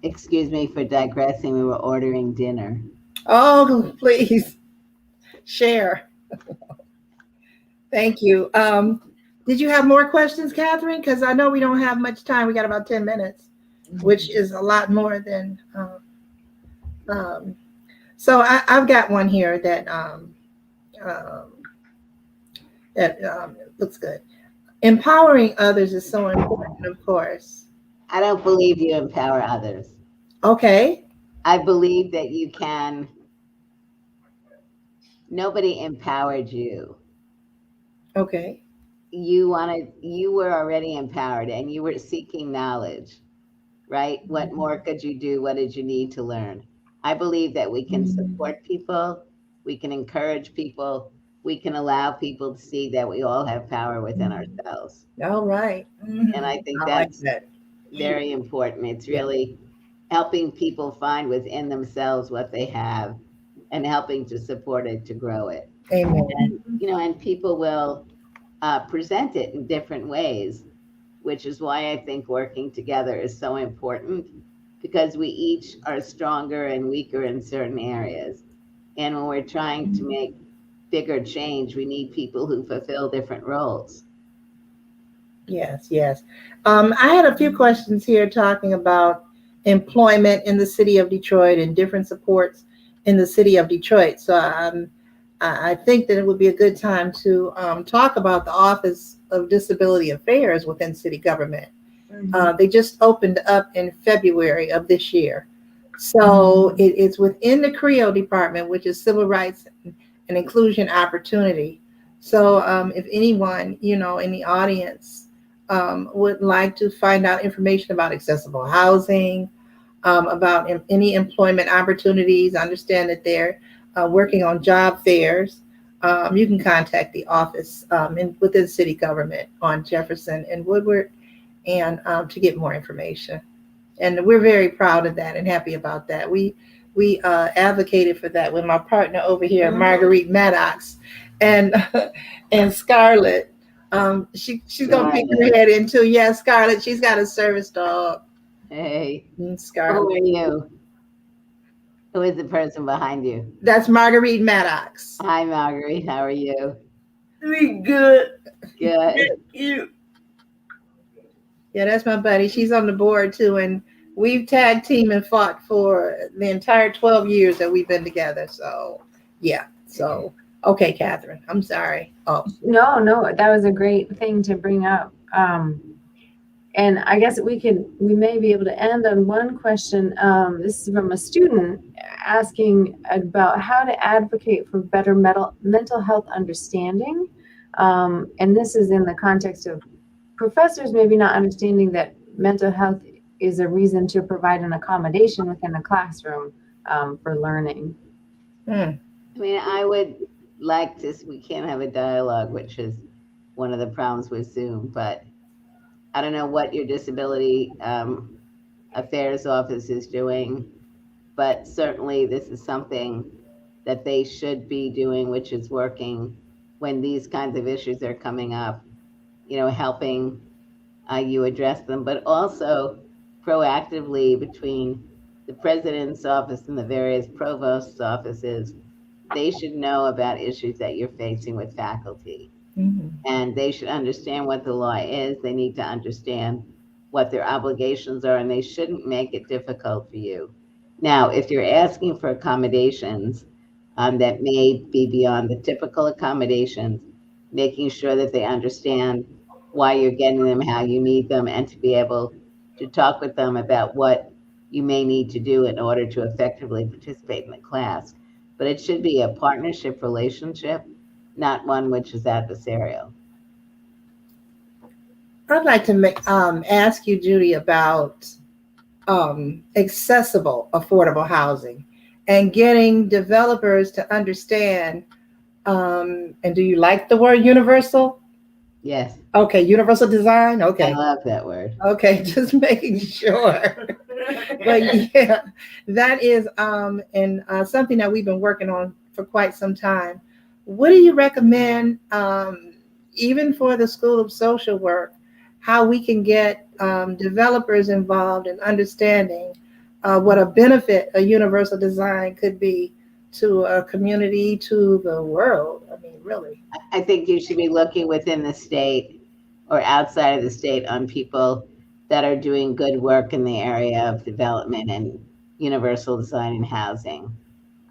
Excuse me for digressing. We were ordering dinner. Oh, please share. Thank you. Did you have more questions, Catherine? Because I know we don't have much time. We got about 10 minutes, which is a lot more than. So I've got one here that looks good. Empowering others is so important, of course. I don't believe you empower others. Okay. I believe that you can. Nobody empowered you. Okay. You were already empowered and you were seeking knowledge, right? What more could you do? What did you need to learn? I believe that we can support people, we can encourage people, we can allow people to see that we all have power within ourselves. All right. And I think that's that. very important. It's really helping people find within themselves what they have and helping to support it, to grow it. Amen. And, you know, and people will present it in different ways, which is why I think working together is so important, because we each are stronger and weaker in certain areas. And when we're trying to make bigger change, we need people who fulfill different roles. Yes, yes. I had a few questions here talking about employment in the city of Detroit and different supports in the city of Detroit. So I think that it would be a good time to talk about the Office of Disability Affairs within city government. They just opened up in February of this year. So it's within the CREO department, which is Civil Rights and Inclusion Opportunity. So if anyone, you know, in the audience would like to find out information about accessible housing, about any employment opportunities, understand that they're working on job fairs, you can contact the office within city government on Jefferson and Woodward, and to get more information. And we're very proud of that and happy about that. We advocated for that with my partner over here, Marguerite Maddox, and Scarlett. She's gonna pick her head in too. Yeah, Scarlett. She's got a service dog. Hey, Scarlett. who are you? Who is the person behind you? That's Marguerite Maddox. Hi, Marguerite. How are you? We good. Good. Thank you. Yeah, that's my buddy. She's on the board too, and we've tag team and fought for the entire 12 years that we've been together. So, yeah. So, okay, Catherine. I'm sorry. Oh. No, that was a great thing to bring up. And I guess we may be able to end on one question. This is from a student asking about how to advocate for better mental health understanding. And this is in the context of professors maybe not understanding that mental health is a reason to provide an accommodation within a classroom for learning. Mm. I mean, I would like to, we can't have a dialogue, which is one of the problems with Zoom, but I don't know what your disability affairs office is doing, but certainly this is something that they should be doing, which is working when these kinds of issues are coming up, you know, helping you address them, but also proactively between the president's office and the various provost's offices, they should know about issues that you're facing with faculty. Mhm. And they should understand what the law is. They need to understand what their obligations are, and they shouldn't make it difficult for you. Now, if you're asking for accommodations that may be beyond the typical accommodations, making sure that they understand why you're getting them, how you need them, and to be able to talk with them about what you may need to do in order to effectively participate in the class. But it should be a partnership relationship, not one which is adversarial. I'd like to ask you, Judy, about accessible, affordable housing and getting developers to understand. And do you like the word universal? Yes. Okay, universal design. Okay. I love that word. Okay, just making sure. But yeah, that is something that we've been working on for quite some time. What do you recommend, even for the School of Social Work, how we can get developers involved in understanding what a benefit a universal design could be to a community, to the world? I mean, really. I think you should be looking within the state or outside of the state on people that are doing good work in the area of development and universal design and housing.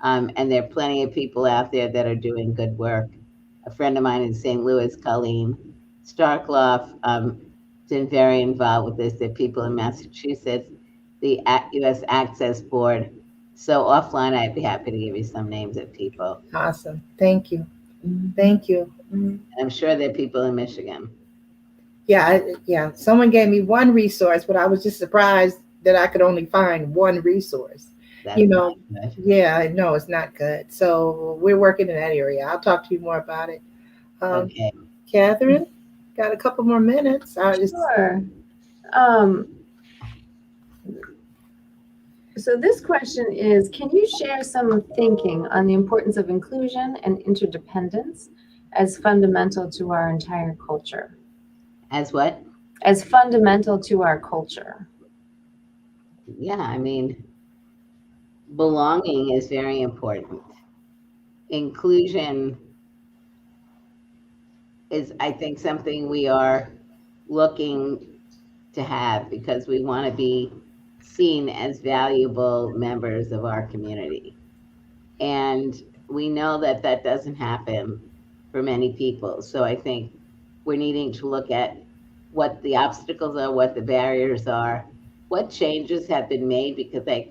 And there are plenty of people out there that are doing good work. A friend of mine in St. Louis, Colleen Starkloff, been very involved with this. There are people in Massachusetts, the U.S. Access Board. So offline, I'd be happy to give you some names of people. Awesome. Thank you. Thank you. And I'm sure there are people in Michigan. Yeah. Someone gave me one resource, but I was just surprised that I could only find one resource. That's not good. Yeah, no, it's not good. So we're working in that area. I'll talk to you more about it. Okay. Catherine, got a couple more minutes. Sure. So this question is, can you share some thinking on the importance of inclusion and interdependence as fundamental to our entire culture? As what? As fundamental to our culture. Yeah, I mean, belonging is very important. Inclusion is, I think, something we are looking to have because we want to be seen as valuable members of our community. And we know that that doesn't happen for many people. So I think we're needing to look at what the obstacles are, what the barriers are, what changes have been made, because I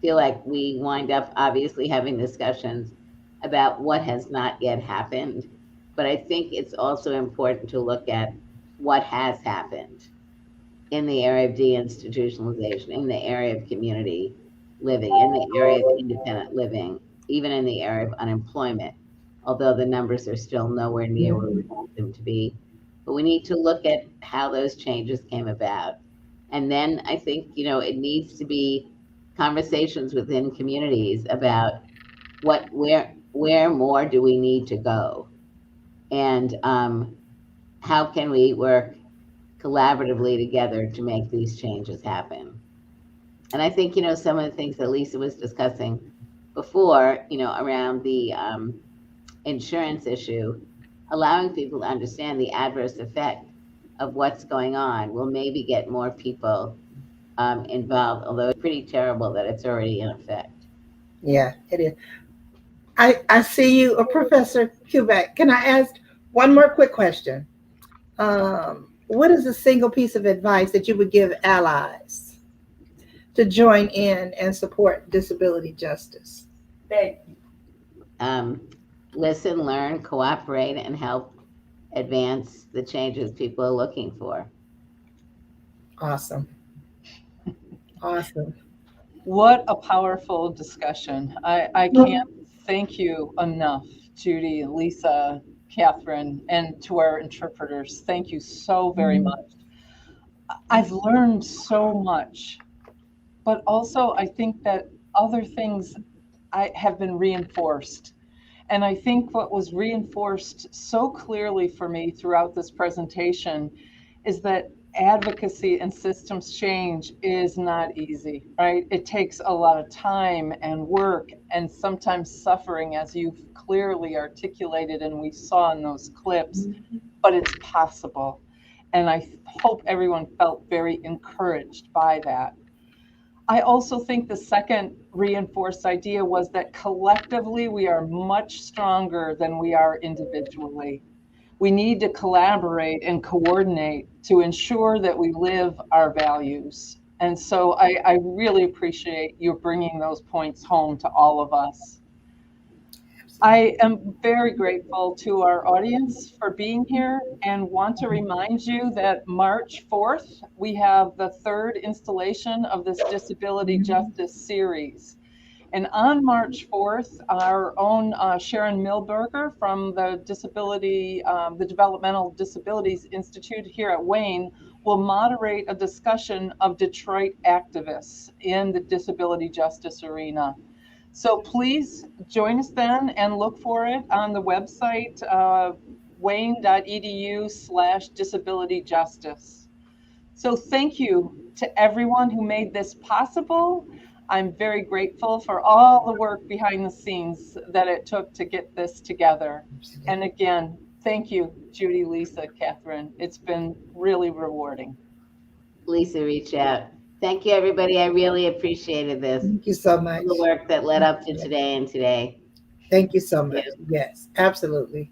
feel like we wind up obviously having discussions about what has not yet happened. But I think it's also important to look at what has happened in the area of deinstitutionalization, in the area of community living, in the area of independent living, even in the area of unemployment, although the numbers are still nowhere near where we want them to be. But we need to look at how those changes came about. And then I think, it needs to be conversations within communities about where more do we need to go? And how can we work collaboratively together to make these changes happen? And I think, some of the things that Lisa was discussing before, around the insurance issue, allowing people to understand the adverse effect of what's going on will maybe get more people involved, although it's pretty terrible that it's already in effect. Yeah, it is. I see you, Professor Kubek. Can I ask one more quick question? What is a single piece of advice that you would give allies to join in and support disability justice? Thank you. Listen, learn, cooperate, and help advance the changes people are looking for. Awesome. Awesome. What a powerful discussion. I can't thank you enough, Judy, Lisa, Catherine, and to our interpreters. Thank you so very much. I've learned so much, but also I think that other things I have been reinforced. And I think what was reinforced so clearly for me throughout this presentation is that advocacy and systems change is not easy, right? It takes a lot of time and work and sometimes suffering, as you've clearly articulated and we saw in those clips, but it's possible. And I hope everyone felt very encouraged by that. I also think the second reinforced idea was that collectively we are much stronger than we are individually. We need to collaborate and coordinate to ensure that we live our values. And so I really appreciate you bringing those points home to all of us. I am very grateful to our audience for being here and want to remind you that March 4th, we have the third installation of this Disability Justice series. And on March 4th, our own Sharon Milberger from the Developmental Disabilities Institute here at Wayne will moderate a discussion of Detroit activists in the disability justice arena. So please join us then and look for it on the website, wayne.edu/disabilityjustice. So thank you to everyone who made this possible. I'm very grateful for all the work behind the scenes that it took to get this together. And again, thank you, Judy, Lisa, Catherine. It's been really rewarding. Lisa, reach out. Thank you, everybody. I really appreciated this. Thank you so much. The work that led up to today and today. Thank you so much. Yes, absolutely.